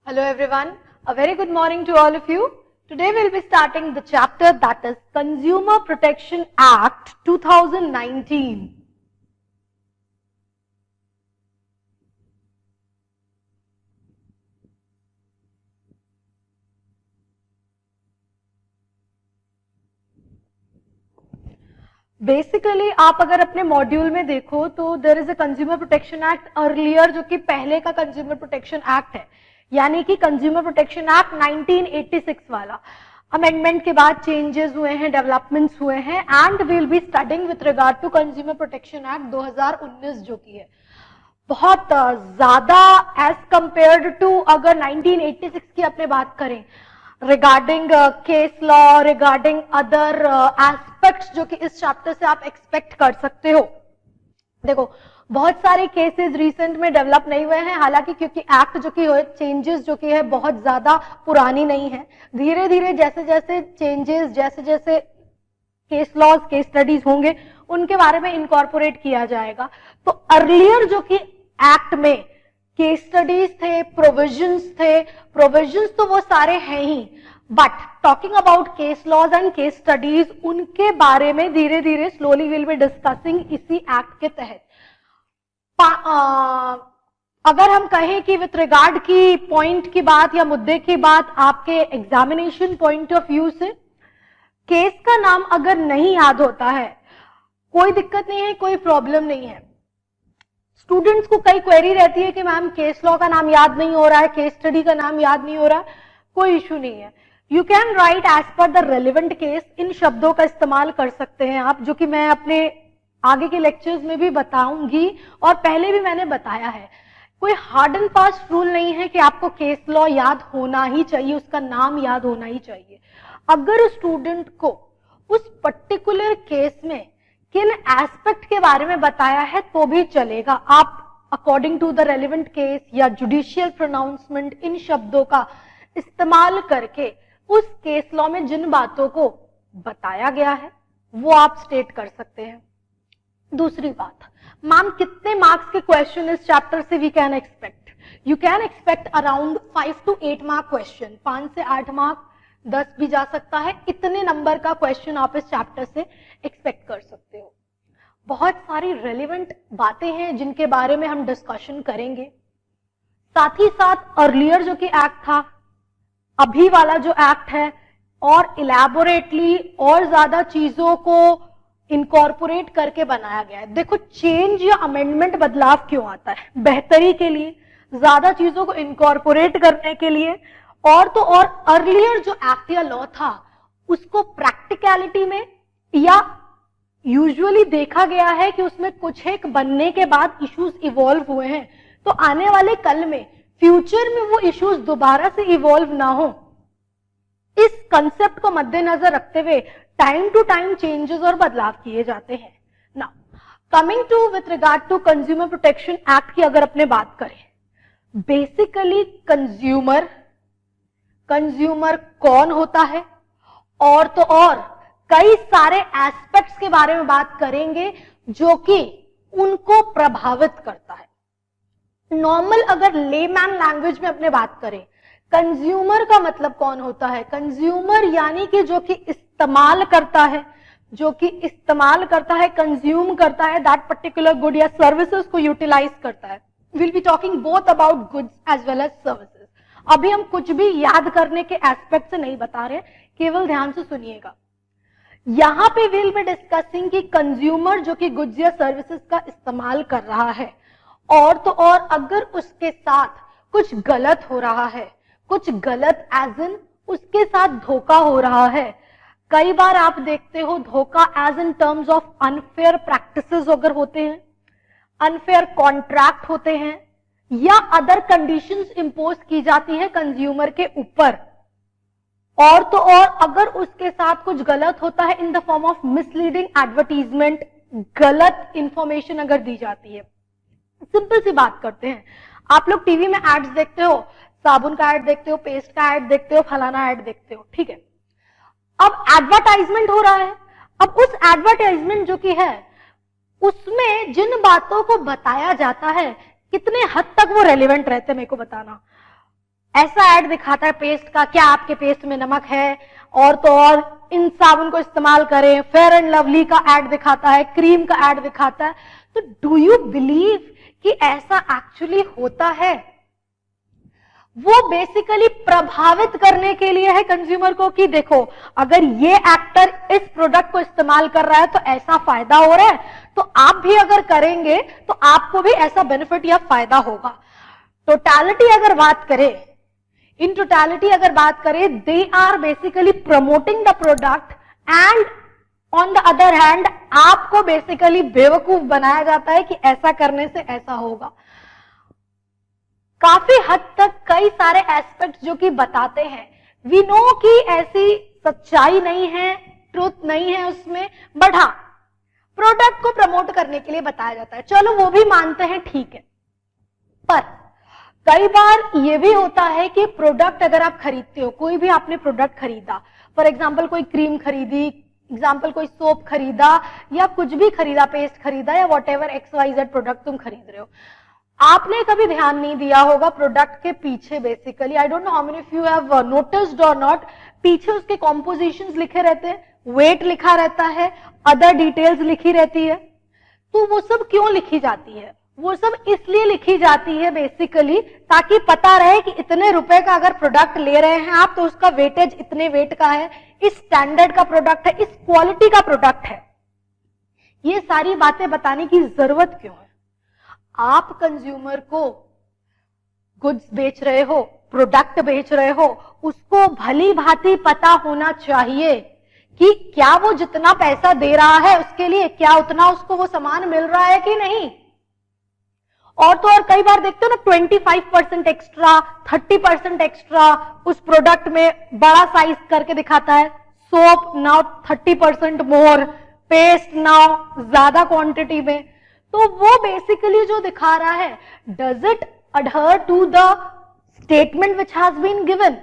Hello everyone, a very good morning to all of you. Today we will be starting the chapter that is Consumer Protection Act 2019. Basically आप अगर अपने module में देखो तो there is a consumer protection act earlier जो कि पहले का कंज्यूमर प्रोटेक्शन एक्ट है, यानी कि कंज्यूमर प्रोटेक्शन एक्ट 1986 वाला। अमेंडमेंट के बाद चेंजेस हुए हैं, डेवलपमेंट्स हुए हैं and we will be studying with regard to consumer protection act 2019 जो कि है बहुत ज्यादा एज कंपेयर्ड टू अगर 1986 की अपने बात करें regarding case law, regarding other aspects जो कि इस चैप्टर से आप एक्सपेक्ट कर सकते हो। देखो बहुत सारे केसेस रिसेंट में डेवलप नहीं हुए हैं, हालांकि क्योंकि एक्ट जो कि चेंजेस जो कि है बहुत ज्यादा पुरानी नहीं है। धीरे धीरे जैसे जैसे चेंजेस, जैसे जैसे केस लॉज, केस स्टडीज होंगे उनके बारे में इनकॉर्पोरेट किया जाएगा। तो अर्लियर जो कि एक्ट में केस स्टडीज थे, प्रोविजंस तो वो सारे हैं ही, but talking about case laws and case studies उनके बारे में धीरे धीरे स्लोली विल बी डिस्कसिंग इसी एक्ट के तहत। अगर हम कहें कि विथ रिगार्ड की पॉइंट की बात या मुद्दे की बात आपके एग्जामिनेशन पॉइंट ऑफ व्यू से, केस का नाम अगर नहीं याद होता है कोई दिक्कत नहीं है, कोई प्रॉब्लम नहीं है। स्टूडेंट्स को कई क्वेरी रहती है कि मैम केस लॉ का नाम याद नहीं हो रहा है, केस स्टडी का नाम याद नहीं हो रहा है, कोई इश्यू नहीं है। You can write as per the relevant case, इन शब्दों का इस्तेमाल कर सकते हैं आप, जो कि मैं अपने आगे के लेक्चर्स में भी बताऊंगी और पहले भी मैंने बताया है। कोई हार्ड एंड फास्ट रूल नहीं है कि आपको केस लॉ याद होना ही चाहिए, उसका नाम याद होना ही चाहिए। अगर स्टूडेंट को उस पर्टिकुलर केस में किन एस्पेक्ट के बारे में बताया है तो भी चलेगा। आप according to the relevant case या जुडिशियल प्रोनाउंसमेंट इन शब्दों का इस्तेमाल करके उस केस लॉ में जिन बातों को बताया गया है वो आप स्टेट कर सकते हैं। दूसरी बात, मैम कितने मार्क्स के क्वेश्चन इस चैप्टर से we can expect? You can expect around 5 to 8 mark question, 5 से 8 मार्क, 10 भी जा सकता है, इतने नंबर का क्वेश्चन आप इस चैप्टर से एक्सपेक्ट कर सकते हो। बहुत सारी रेलिवेंट बातें हैं जिनके बारे में हम डिस्कशन करेंगे। साथ ही साथ अर्लियर जो कि एक्ट था, अभी वाला जो एक्ट है, और इलैबोरेटली और ज्यादा चीजों को इनकॉर्पोरेट करके बनाया गया है। देखो चेंज या अमेंडमेंट, बदलाव क्यों आता है? बेहतरी के लिए, ज्यादा चीजों को इनकॉर्पोरेट करने के लिए। और तो और अर्लियर जो एक्ट या लॉ था उसको प्रैक्टिकलिटी में या यूजुअली देखा गया है कि उसमें कुछ एक बनने के बाद इश्यूज इवॉल्व हुए हैं, तो आने वाले कल में फ्यूचर में वो इश्यूज दोबारा से इवॉल्व ना हो, इस कंसेप्ट को मद्देनजर रखते हुए टाइम टू टाइम चेंजेस और बदलाव किए जाते हैं। Now coming to with regard to consumer protection act की अगर अपने बात करें, बेसिकली कंज्यूमर कौन होता है, और तो और कई सारे एस्पेक्ट्स के बारे में बात करेंगे जो कि उनको प्रभावित करता है। नॉर्मल अगर लेमैन लैंग्वेज में अपने बात करें, कंज्यूमर का मतलब कौन होता है? कंज्यूमर यानी कि जो कि इस्तेमाल करता है, कंज्यूम करता है दैट पर्टिकुलर गुड या सर्विसेज को यूटिलाइज करता है। Will be talking both about goods as well as services. अभी हम कुछ भी याद करने के एस्पेक्ट से नहीं बता रहे, केवल ध्यान से सुनिएगा। यहां पे विल बी डिस्कसिंग कि कंज्यूमर जो कि गुड्स या सर्विसेज का इस्तेमाल कर रहा है, और तो और अगर उसके साथ कुछ गलत हो रहा है, कुछ गलत एज इन उसके साथ धोखा हो रहा है। कई बार आप देखते हो धोखा as in terms of unfair practices अगर होते हैं, अनफेयर कॉन्ट्रैक्ट होते हैं, या अदर कंडीशंस इंपोज की जाती है कंज्यूमर के ऊपर, और तो और अगर उसके साथ कुछ गलत होता है in the form of misleading advertisement, गलत इंफॉर्मेशन अगर दी जाती है। सिंपल सी बात करते हैं, आप लोग टीवी में एड्स देखते हो, साबुन का एड देखते हो, पेस्ट का एड देखते हो, फलाना एड देखते हो, ठीक है। अब एडवर्टाइजमेंट हो रहा है, अब उस एडवर्टाइजमेंट जो कि है उसमें जिन बातों को बताया जाता है कितने हद तक वो रेलिवेंट रहते हैं मेरे को बताना। ऐसा ऐड दिखाता है पेस्ट का, क्या आपके पेस्ट में नमक है, और तो और इन साबुन को इस्तेमाल करें, फेयर एंड लवली का ऐड दिखाता है, क्रीम का ऐड दिखाता है। तो डू यू बिलीव कि ऐसा एक्चुअली होता है? वो बेसिकली प्रभावित करने के लिए है कंज्यूमर को कि देखो अगर ये एक्टर इस प्रोडक्ट को इस्तेमाल कर रहा है तो ऐसा फायदा हो रहा है, तो आप भी अगर करेंगे तो आपको भी ऐसा बेनिफिट या फायदा होगा। टोटलिटी अगर बात करें, इन टोटलिटी अगर बात करें, they are basically promoting the product and on the other hand आपको बेसिकली बेवकूफ बनाया जाता है कि ऐसा करने से ऐसा होगा। काफी हद तक कई सारे एस्पेक्ट्स जो कि बताते हैं, वी नो कि ऐसी सच्चाई नहीं है, ट्रुथ नहीं है उसमें, बट हाँ प्रोडक्ट को प्रमोट करने के लिए बताया जाता है, चलो वो भी मानते हैं, ठीक है। पर कई बार ये भी होता है कि प्रोडक्ट अगर आप खरीदते हो, कोई भी आपने प्रोडक्ट खरीदा, फॉर एग्जाम्पल कोई क्रीम खरीदी, एग्जाम्पल कोई सोप खरीदा या कुछ भी खरीदा, पेस्ट खरीदा या व्हाटएवर XYZ प्रोडक्ट तुम खरीद रहे हो, आपने कभी ध्यान नहीं दिया होगा प्रोडक्ट के पीछे basically, I don't know how many of you have noticed और नॉट, पीछे उसके कॉम्पोजिशंस लिखे रहते हैं, वेट लिखा रहता है, अदर डिटेल्स लिखी रहती है। तो वो सब क्यों लिखी जाती है? वो सब इसलिए लिखी जाती है बेसिकली ताकि पता रहे कि इतने रुपए का अगर प्रोडक्ट ले रहे हैं आप तो उसका वेटेज इतने वेट का है, इस स्टैंडर्ड का प्रोडक्ट है, इस क्वालिटी का प्रोडक्ट है। ये सारी बातें बताने की जरूरत क्यों है? आप कंज्यूमर को गुड्स बेच रहे हो, प्रोडक्ट बेच रहे हो, उसको भली भांति पता होना चाहिए कि क्या वो जितना पैसा दे रहा है उसके लिए क्या उतना उसको वो सामान मिल रहा है कि नहीं। और तो और कई बार देखते हो ना 25% एक्स्ट्रा, 30% एक्स्ट्रा उस प्रोडक्ट में बड़ा साइज करके दिखाता है, soap now 30% more, paste now ज्यादा क्वांटिटी में। तो वो बेसिकली जो दिखा रहा है, does it adhere to the statement which has been given.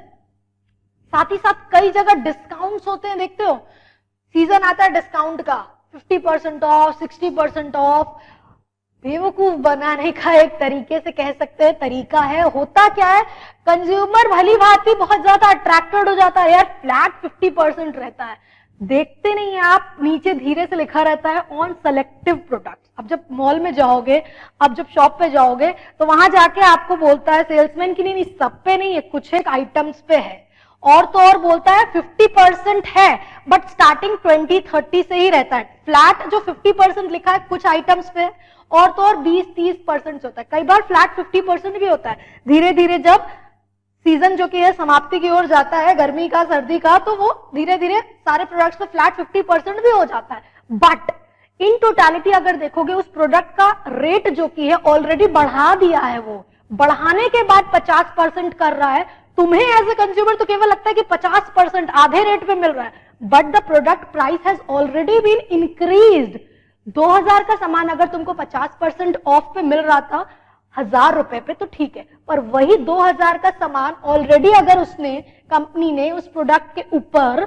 साथ ही साथ कई जगह डिस्काउंट्स होते हैं, देखते हो सीजन आता है डिस्काउंट का, 50% ऑफ, 60% ऑफ। बेवकूफ बनाने का एक तरीके से कह सकते हैं तरीका है। होता क्या है, कंज्यूमर भली भांति बहुत ज्यादा अट्रैक्टेड हो जाता है, यार फ्लैट 50% रहता है, देखते नहीं है आप, नीचे धीरे से लिखा रहता है ऑन सेलेक्टिव प्रोडक्ट्स। अब जब मॉल में जाओगे, अब जब शॉप पे जाओगे तो वहां जाके आपको बोलता है सेल्समैन की नहीं सब पे नहीं है, कुछ एक आइटम्स पे है, और तो और बोलता है 50% है बट स्टार्टिंग 20-30 से ही रहता है। फ्लैट जो 50% लिखा है कुछ आइटम्स पे, और तो और 20-30% होता है, कई बार फ्लैट 50% भी होता है। धीरे धीरे जब सीजन जो कि है समाप्ति की ओर जाता है, गर्मी का सर्दी का, तो वो धीरे धीरे सारे प्रोडक्ट्स पे फ्लैट 50% भी हो जाता है। बट इन टोटलिटी अगर देखोगे उस प्रोडक्ट का रेट जो कि है ऑलरेडी बढ़ा दिया है, वो बढ़ाने के बाद 50% कर रहा है। तुम्हें एज ए कंज्यूमर तो केवल लगता है कि 50% आधे रेट पे मिल रहा है, but the product price has already been increased. 2000 का सामान अगर तुमको 50% ऑफ पे मिल रहा था 1000 रुपए पे तो ठीक है, पर वही 2000 का सामान ऑलरेडी अगर उसने कंपनी ने उस प्रोडक्ट के ऊपर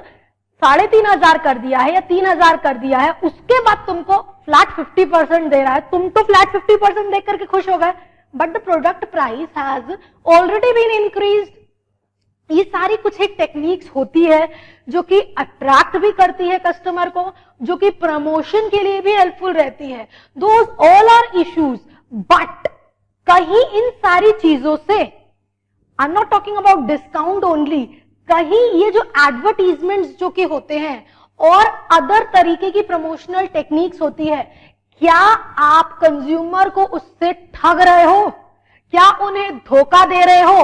3500 कर दिया है या 3000 कर दिया है, उसके बाद तुमको फ्लैट 50% दे रहा है, तुम तो फ्लैट 50% देख करके खुश हो गए, but the product price has already been increased. ये सारी कुछ एक टेक्निक्स होती है जो कि अट्रैक्ट भी करती है कस्टमर को, जो कि प्रमोशन के लिए भी हेल्पफुल रहती है। Those all are issues, but कहीं इन सारी चीजों से, I am not talking about discount only, कहीं ये जो एडवर्टीजमेंट्स जो कि होते हैं और अदर तरीके की प्रमोशनल टेक्निक्स होती है, क्या आप कंज्यूमर को उससे ठग रहे हो? क्या उन्हें धोखा दे रहे हो?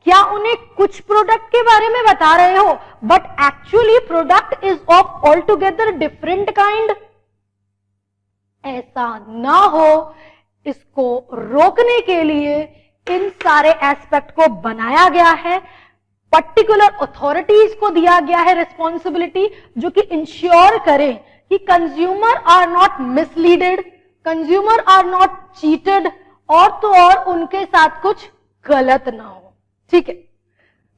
क्या उन्हें कुछ प्रोडक्ट के बारे में बता रहे हो but actually product is of all together different kind? ऐसा ना हो, इसको रोकने के लिए इन सारे एस्पेक्ट को बनाया गया है, पर्टिकुलर अथॉरिटीज को दिया गया है रिस्पॉन्सिबिलिटी, जो कि इंश्योर करें कि consumer are not misleaded, consumer are not cheated, और तो और उनके साथ कुछ गलत ना हो। ठीक है,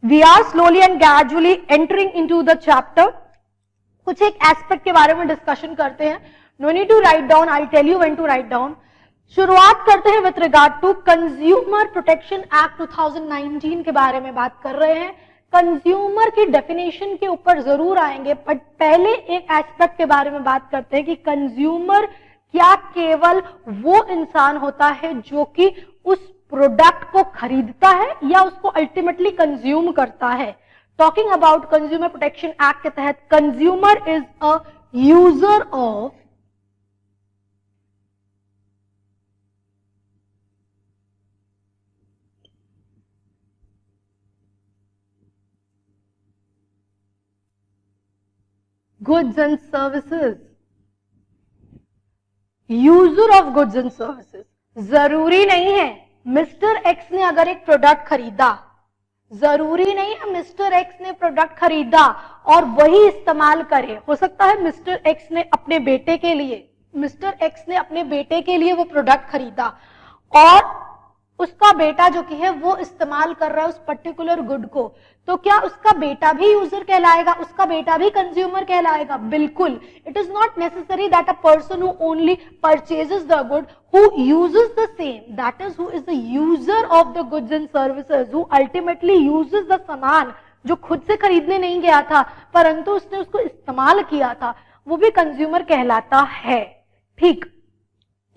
we are slowly and gradually entering into the chapter. कुछ एक एस्पेक्ट के बारे में डिस्कशन करते हैं। No need to write down, I tell you when to write down. शुरुआत करते हैं with regard to consumer protection act 2019 के बारे में बात कर रहे हैं। कंज्यूमर की डेफिनेशन के ऊपर जरूर आएंगे, बट पहले एक एस्पेक्ट के बारे में बात करते हैं कि कंज्यूमर क्या केवल वो इंसान होता है जो कि उस प्रोडक्ट को खरीदता है या उसको अल्टीमेटली कंज्यूम करता है। Talking about consumer protection act के तहत consumer is a user of goods and services. User of goods and services. जरूरी नहीं है मिस्टर एक्स ने अगर एक प्रोडक्ट खरीदा, जरूरी नहीं है मिस्टर एक्स ने प्रोडक्ट खरीदा और वही इस्तेमाल करे। हो सकता है मिस्टर एक्स ने अपने बेटे के लिए वो प्रोडक्ट खरीदा और उसका बेटा जो कि है वो इस्तेमाल कर रहा है उस पर्टिकुलर गुड को, तो क्या उसका बेटा भी यूजर कहलाएगा, उसका बेटा भी कंज्यूमर कहलाएगा? बिल्कुल। It is not necessary that a person who only purchases the good who uses the same, that is who is the user of the goods and services, who ultimately uses the सामान जो खुद से खरीदने नहीं गया था परंतु उसने उसको इस्तेमाल किया था, वो भी कंज्यूमर कहलाता है। ठीक,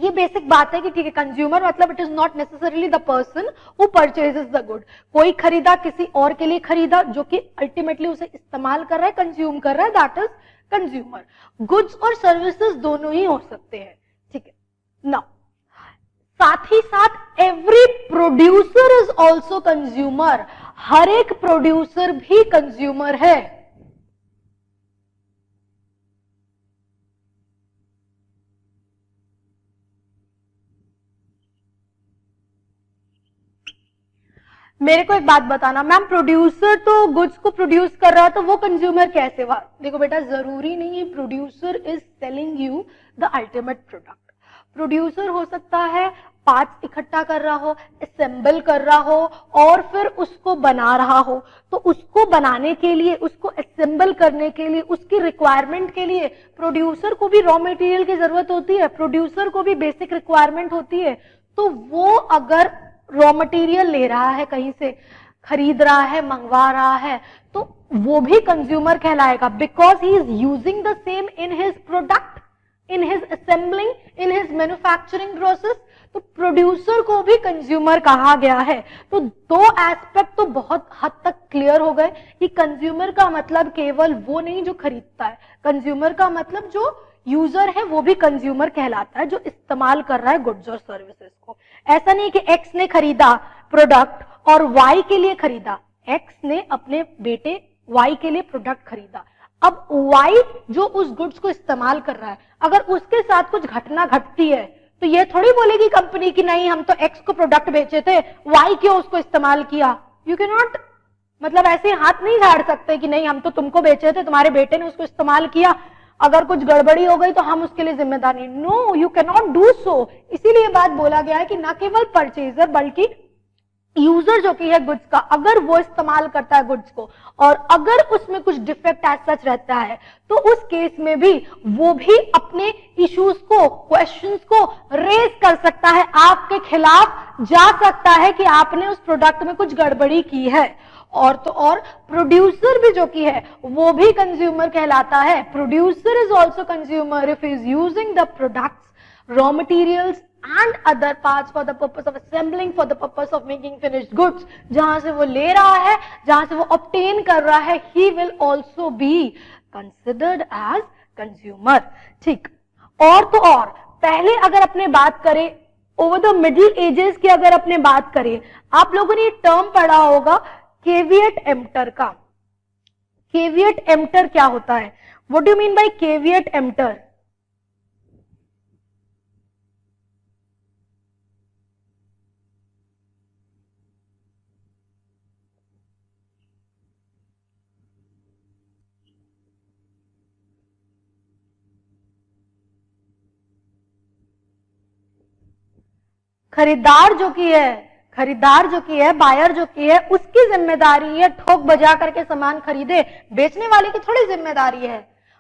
ये बेसिक बात है कि ठीक है, कंज्यूमर मतलब it is not necessarily the person who purchases the good. कोई खरीदा, किसी और के लिए खरीदा जो कि अल्टीमेटली उसे इस्तेमाल कर रहा है, कंज्यूम कर रहा है, दैट इज कंज्यूमर। गुड्स और सर्विसेज दोनों ही हो सकते हैं। ठीक है, नाउ साथ ही साथ every producer is also consumer. हर एक प्रोड्यूसर भी कंज्यूमर है। मेरे को एक बात बताना मैम, प्रोड्यूसर तो गुड्स को प्रोड्यूस कर रहा है तो वो कंज्यूमर कैसे हुआ? देखो बेटा, जरूरी नहीं है producer is selling you the ultimate product. Producer हो सकता है पार्ट्स इकट्ठा कर रहा हो, असेंबल कर रहा हो और फिर उसको बना रहा हो। तो उसको बनाने के लिए, उसको असेंबल करने के लिए, उसकी रिक्वायरमेंट के लिए प्रोड्यूसर को भी रॉ मटेरियल की जरूरत होती है, प्रोड्यूसर को भी बेसिक रिक्वायरमेंट होती है। तो वो अगर रॉ मटेरियल ले रहा है, कहीं से खरीद रहा है, मंगवा रहा है, तो वो भी कंज्यूमर कहलाएगा, because he is using the same in his product, in his assembling, in his manufacturing process. तो प्रोड्यूसर को भी कंज्यूमर कहा गया है। तो दो एस्पेक्ट तो बहुत हद तक क्लियर हो गए कि कंज्यूमर का मतलब केवल वो नहीं जो खरीदता है, कंज्यूमर का मतलब जो यूजर है वो भी कंज्यूमर कहलाता है, जो इस्तेमाल कर रहा है गुड्स और सर्विसेज को। ऐसा नहीं कि एक्स ने खरीदा प्रोडक्ट और वाई के लिए खरीदा, एक्स ने अपने बेटे वाई के लिए प्रोडक्ट खरीदा। अब वाई जो उस गुड्स को इस्तेमाल कर रहा है, अगर उसके साथ कुछ घटना घटती है तो ये थोड़ी बोलेगी कंपनी की नहीं हम तो एक्स को प्रोडक्ट बेचे थे, वाई क्यों उसको इस्तेमाल किया। यू कैन नॉट, मतलब ऐसे हाथ नहीं झाड़ सकते कि नहीं हम तो तुमको बेचे थे, तुम्हारे बेटे ने उसको इस्तेमाल किया, अगर कुछ गड़बड़ी हो गई तो हम उसके लिए जिम्मेदार नहीं। No, you can not do so. इसीलिए बात बोला गया है कि न केवल परचेजर बल्कि यूजर जो कि है गुड्स का, अगर वो इस्तेमाल करता है गुड्स को और अगर उसमें कुछ डिफेक्ट एज सच रहता है तो उस केस में भी वो भी अपने इश्यूज को, क्वेश्चंस को रेज कर सकता है, आपके खिलाफ जा सकता है कि आपने उस प्रोडक्ट में कुछ गड़बड़ी की है। और तो और प्रोड्यूसर भी जो कि है वो भी कंज्यूमर कहलाता है। Producer is also consumer if is using the products, raw materials and other parts for the purpose of assembling, for the purpose of making finished goods। जहां से वो ले रहा है, जहां से वो obtain कर रहा है, he will also be considered as consumer। ठीक, और तो और पहले अगर अपने बात करें ओवर द मिडिल एजेस की, अगर अपने बात करें, आप लोगों ने टर्म पढ़ा होगा केविएट एम्प्टर का। केविएट एम्प्टर क्या होता है? What do you mean by caveat emptor? खरीदार जो की है, बायर जो की है, उसकी जिम्मेदारी है ठोक बजा करके सामान खरीदे, बेचने वाले की थोड़ी जिम्मेदारी है।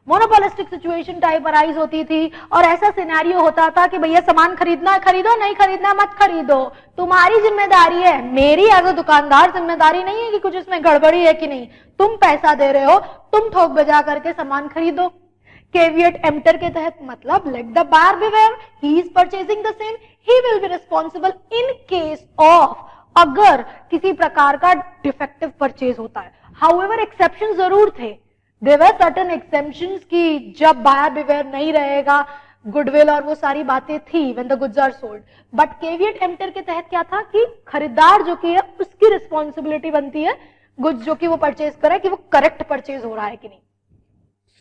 मोनोपोलिस्टिक सिचुएशन टाइप अराइज होती थी और ऐसा सिनेरियो होता था कि भैया सामान खरीदना है खरीदो, नहीं खरीदना मत खरीदो, तुम्हारी जिम्मेदारी है, मेरी एज अ दुकानदार जिम्मेदारी नहीं है कि कुछ इसमें गड़बड़ी है कि नहीं, तुम पैसा दे रहे हो, तुम ठोक बजा करके सामान खरीदो। केवियट एम्प्टर के तहत मतलब let the buyer beware, he is purchasing the same, he will be responsible in case of, अगर किसी प्रकार का डिफेक्टिव परचेज होता है। हाउएवर एक्सेप्शन जरूर थे, देयर वर सर्टेन एक्सेप्शंस की जब बायर बिवेयर नहीं रहेगा, गुडविल और वो सारी बातें थी when the goods are sold. But caveat emptor के तहत क्या था कि खरीदार जो कि है उसकी रिस्पॉन्सिबिलिटी बनती है गुड्स जो कि वो परचेज करे कि वो करेक्ट परचेज हो रहा है कि नहीं।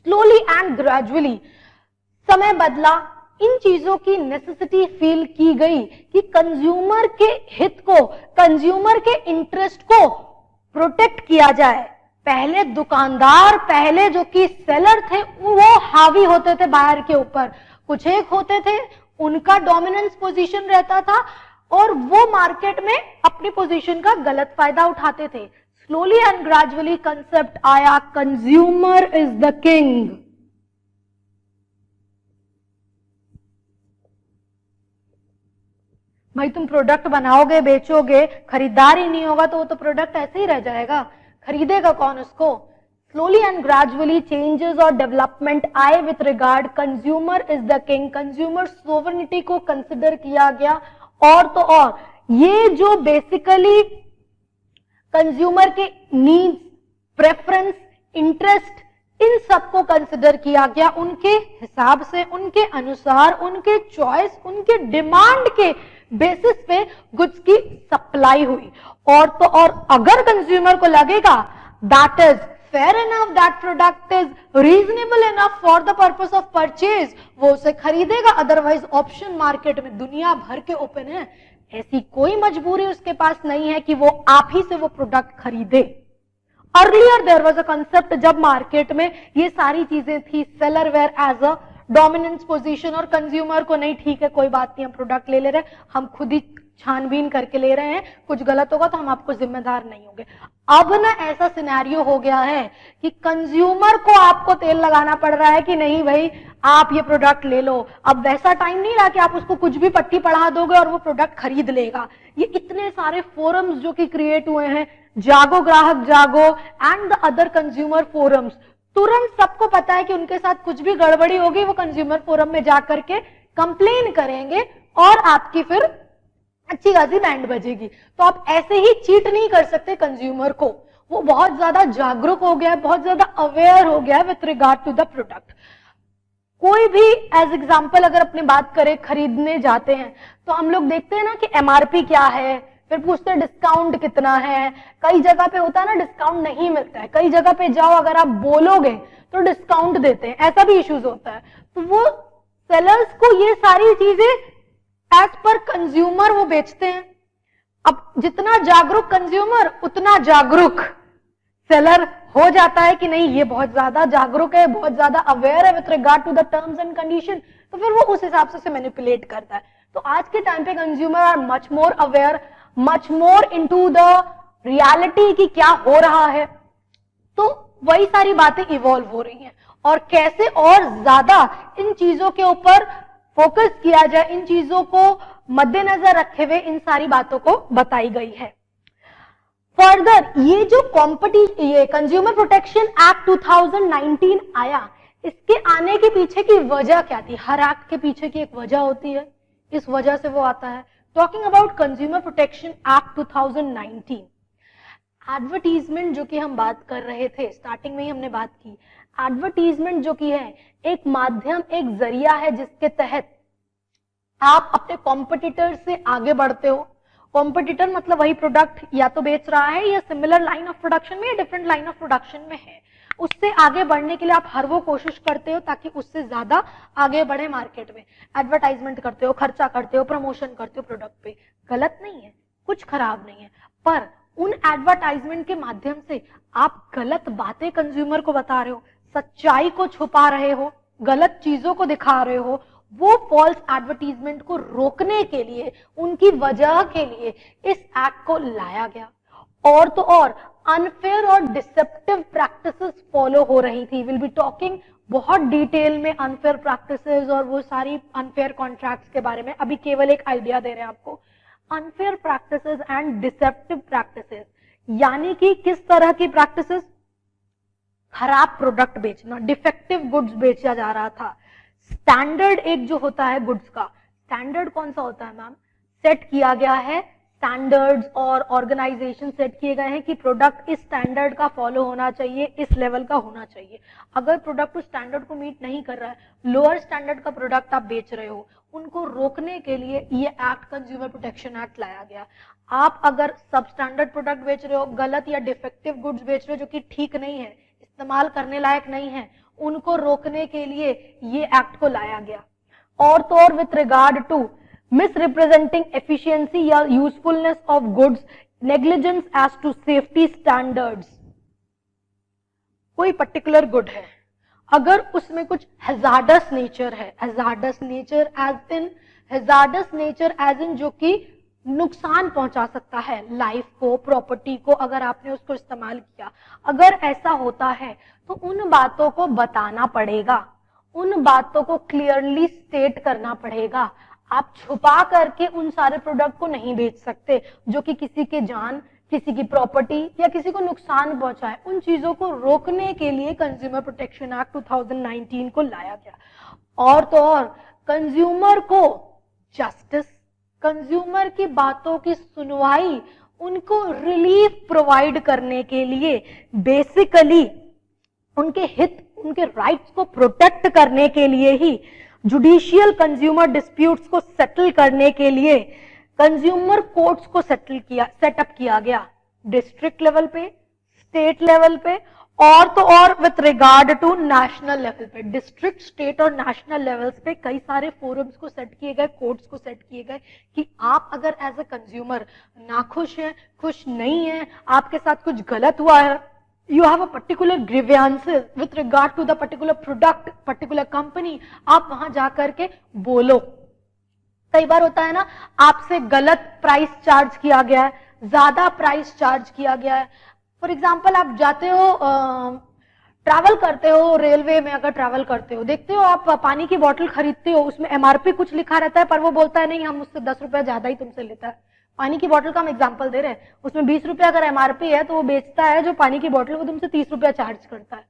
स्लोली एंड ग्रेजुअली समय बदला, इन चीजों की नेसेसिटी फील की गई कि कंज्यूमर के हित को, कंज्यूमर के इंटरेस्ट को प्रोटेक्ट किया जाए। पहले दुकानदार, पहले जो कि सेलर थे वो हावी होते थे बायर के ऊपर, कुछ एक होते थे, उनका डोमिनेंस पोजीशन रहता था और वो मार्केट में अपनी पोजीशन का गलत फायदा उठाते थे। स्लोली एंड ग्रेजुअली कंसेप्ट आया कंज्यूमर इज द किंग। भाई तुम प्रोडक्ट बनाओगे, बेचोगे, खरीदार ही नहीं होगा तो वो तो प्रोडक्ट ऐसे ही रह जाएगा, खरीदेगा कौन उसको। स्लोली एंड ग्रेजुअली चेंजेस और डेवलपमेंट आए with regard consumer is the king, consumer sovereignty को कंसिडर किया गया। और तो और ये जो बेसिकली कंज्यूमर के नीड्स, प्रेफरेंस, इंटरेस्ट, इन सबको कंसिडर किया गया, उनके हिसाब से, उनके अनुसार, उनके चॉइस, उनके डिमांड के बेसिस पे गुड्स की सप्लाई हुई। और तो और अगर कंज्यूमर को लगेगा that is fair enough, that product is reasonable enough for the purpose of purchase, वो उसे खरीदेगा। अदरवाइज ऑप्शन मार्केट में दुनिया भर के ओपन है, ऐसी कोई मजबूरी उसके पास नहीं है कि वो आप ही से वो प्रोडक्ट खरीदे। Earlier there was a concept, जब मार्केट में ये सारी चीजें थी, seller were as a dominance position और कंज्यूमर को नहीं, ठीक है कोई बात नहीं, हम प्रोडक्ट ले रहे हैं, हम खुद ही छानबीन करके ले रहे हैं, कुछ गलत होगा तो हम आपको जिम्मेदार नहीं होंगे। अब ना ऐसा सिनेरियो हो गया है कि कंज्यूमर को आपको तेल लगाना पड़ रहा है कि नहीं भाई आप ये प्रोडक्ट ले लो। अब वैसा टाइम नहीं रहा कि आप उसको कुछ भी पट्टी पढ़ा दोगे और वो प्रोडक्ट खरीद लेगा। ये इतने सारे फोरम्स जो कि क्रिएट हुए हैं, जागो ग्राहक जागो and the other consumer forums, तुरंत सबको पता है कि उनके साथ कुछ भी गड़बड़ी होगी वो कंज्यूमर फोरम में जाकर के कंप्लेन करेंगे और आपकी फिर अच्छी खासी बैंड बजेगी। तो आप ऐसे ही चीट नहीं कर सकते कंज्यूमर को, वो बहुत ज्यादा जागरूक हो गया है, बहुत ज्यादा अवेयर हो गया है with regard to the product. कोई भी एज एग्जाम्पल अगर अपनी बात करें, खरीदने जाते हैं तो हम लोग देखते हैं ना कि एमआरपी क्या है, फिर पूछते हैं डिस्काउंट कितना है। कई जगह पे होता है ना डिस्काउंट नहीं मिलता है, कई जगह पे जाओ अगर आप बोलोगे तो डिस्काउंट देते हैं, ऐसा भी इश्यूज होता है। तो वो सेलर्स को ये सारी चीजें एज पर कंज्यूमर वो बेचते हैं। अब जितना जागरूक कंज्यूमर उतना जागरूक सेलर हो जाता है कि नहीं ये बहुत ज्यादा जागरूक है, बहुत ज्यादा अवेयर है with regard to the terms and condition, तो फिर वो उस हिसाब से मैनिपुलेट करता है। तो आज के टाइम पे consumer are much more aware, much more into the reality कि क्या हो रहा है। तो वही सारी बातें इवॉल्व हो रही हैं और कैसे और ज्यादा इन चीजों के ऊपर फोकस किया जाए, इन चीजों को मद्देनजर रखे हुए इन सारी बातों को बताई गई है। फर्दर ये जो ये कंज्यूमर प्रोटेक्शन एक्ट 2019 आया, इसके आने के पीछे की वजह क्या थी? हर एक्ट के पीछे की एक वजह होती है, इस वजह से वो आता है। Talking about consumer protection act 2019, advertisement जो कि हम बात कर रहे थे, स्टार्टिंग में ही हमने बात की, एडवर्टीजमेंट जो कि है एक माध्यम, एक जरिया है जिसके तहत आप अपने कॉम्पिटिटर से आगे बढ़ते हो। कॉम्पिटिटर मतलब वही प्रोडक्ट या तो बेच रहा है या सिमिलर लाइन ऑफ प्रोडक्शन में या डिफरेंट लाइन ऑफ प्रोडक्शन में है, उससे आगे बढ़ने के लिए आप हर वो कोशिश करते हो ताकि उससे ज्यादा आगे बढ़े मार्केट में। एडवर्टाइजमेंट करते हो, खर्चा करते हो, प्रमोशन करते हो प्रोडक्ट पे, गलत नहीं है, कुछ खराब नहीं है, पर उन एडवर्टाइजमेंट के माध्यम से आप गलत बातें कंज्यूमर को बता रहे हो, सच्चाई को छुपा रहे हो, गलत चीजों को दिखा रहे हो। वो फॉल्स एडवर्टीजमेंट को रोकने के लिए, उनकी वजह के लिए इस एक्ट को लाया गया। और तो और अनफेयर और डिसेप्टिव प्रैक्टिसेस फॉलो हो रही थी. विल बी टॉकिंग बहुत डिटेल में अनफेयर प्रैक्टिसेस और वो सारी अनफेयर कॉन्ट्रैक्ट्स के बारे में. अभी केवल एक आइडिया दे रहे हैं आपको. Unfair practices and deceptive practices यानी कि किस तरह की प्रैक्टिसेस? खराब प्रोडक्ट बेचना, डिफेक्टिव गुड्स बेचा जा रहा था. स्टैंडर्ड एक जो होता है गुड्स का, स्टैंडर्ड कौन सा होता है मैम? सेट किया गया है, स्टैंडर्ड्स और ऑर्गेनाइजेशन सेट किए गए हैं कि प्रोडक्ट इस स्टैंडर्ड का फॉलो होना चाहिए, इस लेवल का होना चाहिए. अगर प्रोडक्ट उस स्टैंडर्ड को मीट नहीं कर रहा है, लोअर स्टैंडर्ड का प्रोडक्ट आप बेच रहे हो, उनको रोकने के लिए ये एक्ट, कंज्यूमर प्रोटेक्शन एक्ट लाया गया. आप अगर सब स्टैंडर्ड प्रोडक्ट बेच रहे हो, गलत या डिफेक्टिव गुड्स बेच रहे हो जो कि ठीक नहीं है, इस्तेमाल करने लायक नहीं है, उनको रोकने के लिए ये एक्ट को लाया गया. और तो और with regard to misrepresenting efficiency या usefulness of goods, negligence as to safety standards. कोई पर्टिकुलर गुड है, अगर उसमें कुछ hazardous nature है, hazardous nature as in जो कि नुकसान पहुंचा सकता है लाइफ को, प्रॉपर्टी को, अगर आपने उसको इस्तेमाल किया, अगर ऐसा होता है तो उन बातों को बताना पड़ेगा, उन बातों को क्लियरली स्टेट करना पड़ेगा. आप छुपा करके उन सारे प्रोडक्ट को नहीं बेच सकते जो कि किसी के जान, किसी की प्रॉपर्टी या किसी को नुकसान पहुंचाए. उन चीजों को रोकने के लिए कंज्यूमर प्रोटेक्शन एक्ट 2019 को लाया गया. और तो और कंज्यूमर को जस्टिस, कंज्यूमर की बातों की सुनवाई, उनको रिलीफ प्रोवाइड करने के लिए, बेसिकली उनके हित, उनके राइट्स को प्रोटेक्ट करने के लिए ही, जुडिशियल कंज्यूमर डिस्प्यूट्स को सेटल करने के लिए कंज्यूमर कोर्ट्स को सेटअप किया गया. डिस्ट्रिक्ट लेवल पे, स्टेट लेवल पे और तो और with regard to national level पे. डिस्ट्रिक्ट, स्टेट और नेशनल लेवल्स पे कई सारे फोरम्स को सेट किए गए, कोर्ट्स को सेट किए गए कि आप अगर एज अ कंज्यूमर नाखुश हैं, खुश नहीं है, आपके साथ कुछ गलत हुआ है, you have a particular grievances with regard to the particular product, particular company, आप वहां जाकर के बोलो. कई बार होता है ना, आपसे गलत प्राइस चार्ज किया गया है, ज्यादा प्राइस चार्ज किया गया है. फॉर एग्जाम्पल आप जाते हो, ट्रैवल करते हो, रेलवे में अगर ट्रैवल करते हो, देखते हो आप पानी की बोतल खरीदते हो, उसमें एमआरपी कुछ लिखा रहता है पर वो बोलता है नहीं, हम उससे 10 रुपए ज्यादा ही तुमसे लेता है. पानी की बोतल का हम एग्जांपल दे रहे हैं, उसमें 20 रुपया अगर एमआरपी है तो वो बेचता है जो पानी की बोतल वो तुमसे 30 रुपया चार्ज करता है.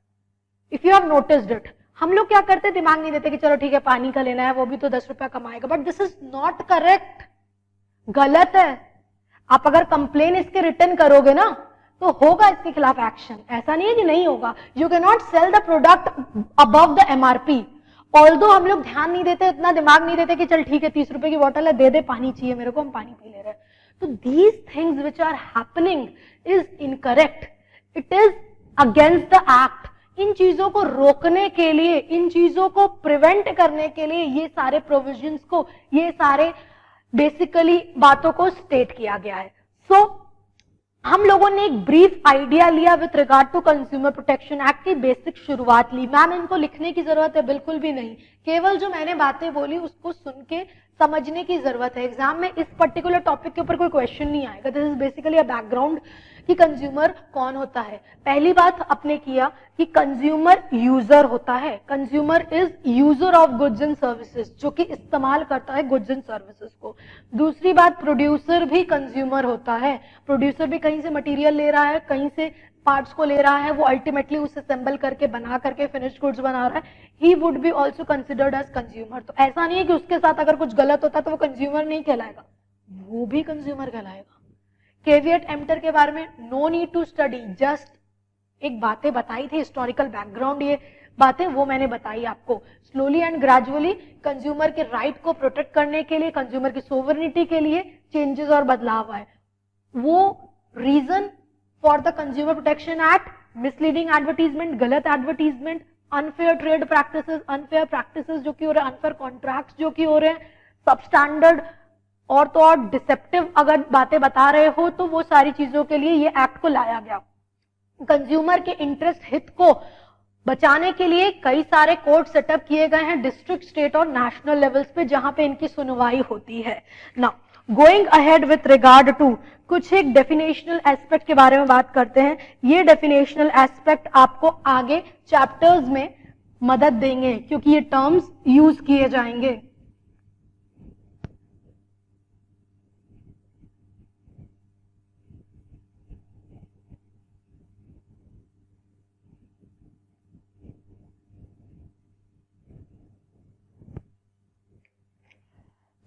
If you have noticed it. हम लोग क्या करते हैं, दिमाग नहीं देते कि चलो ठीक है पानी का लेना है, वो भी तो 10 रुपया कमाएगा. But this is not correct, गलत है. आप अगर कंप्लेन इसके रिटर्न करोगे ना तो होगा इसके खिलाफ एक्शन. ऐसा नहीं है कि नहीं होगा. You can not sell the product above the MRP. Although हम लोग ध्यान नहीं देते, इतना दिमाग नहीं देते कि चल ठीक है 30 रुपए की बोतल है, दे दे, पानी चाहिए मेरे को, हम पानी पी ले रहे हैं. So these things which are happening is incorrect. It is against the act. इन चीजों को रोकने के लिए, इन चीजों को प्रिवेंट करने के लिए ये सारे प्रोविजंस को, ये सारे बेसिकली बातों को स्टेट किया गया है. सो हम लोगों ने एक ब्रीफ आइडिया लिया with regard to consumer protection act की बेसिक शुरुआत ली. मैम इनको लिखने की जरूरत है? बिल्कुल भी नहीं. केवल जो मैंने बातें बोली उसको सुन के समझने की जरूरत है. एग्जाम में इस पर्टिकुलर टॉपिक के ऊपर कोई क्वेश्चन नहीं आएगा. This is basically a background कि कंज्यूमर कौन होता है. पहली बात आपने किया कि कंज्यूमर यूजर होता है. Consumer is user of goods and services, जो कि इस्तेमाल करता है गुड्स एंड सर्विसेज को. दूसरी बात, प्रोड्यूसर भी कंज्यूमर होता है. प्रोड्यूसर भी कहीं से मटेरियल ले रहा है, कहीं से पार्ट्स को ले रहा है, वो अल्टीमेटली उसे असेंबल करके बना करके फिनिश्ड गुड्स बना रहा है. He would be also considered as consumer. तो ऐसा नहीं है कि उसके साथ अगर कुछ गलत होता है तो वो कंज्यूमर नहीं कहलाएगा, वो भी कंज्यूमर कहलाएगा. केवियट एम्प्टर के बारे में no need to study, just एक बातें बताई थी, हिस्टोरिकल बैकग्राउंड, ये बातें वो मैंने बताई आपको. स्लोली एंड ग्रेजुअली कंज्यूमर के राइट को प्रोटेक्ट करने के लिए, कंज्यूमर की सोवरेनिटी के लिए चेंजेस और बदलाव आए. वो reason for the consumer protection act, misleading advertisement, गलत advertisement, unfair trade practices, unfair practices जो कि हो रहे हैं, अनफेयर कॉन्ट्रैक्ट्स जो कि हो रहे हैं, सबस्टैंडर्ड और तो और डिसेप्टिव अगर बातें बता रहे हो, तो वो सारी चीजों के लिए ये एक्ट को लाया गया. कंज्यूमर के इंटरेस्ट, हित को बचाने के लिए कई सारे कोर्ट सेटअप किए गए हैं डिस्ट्रिक्ट, स्टेट और नेशनल लेवल्स पे, जहां पे इनकी सुनवाई होती है. ना going ahead with regard to, कुछ एक डेफिनेशनल एस्पेक्ट के बारे में बात करते हैं। ये डेफिनेशनल एस्पेक्ट आपको आगे चैप्टर्स में मदद देंगे क्योंकि ये टर्म्स यूज किए जाएंगे।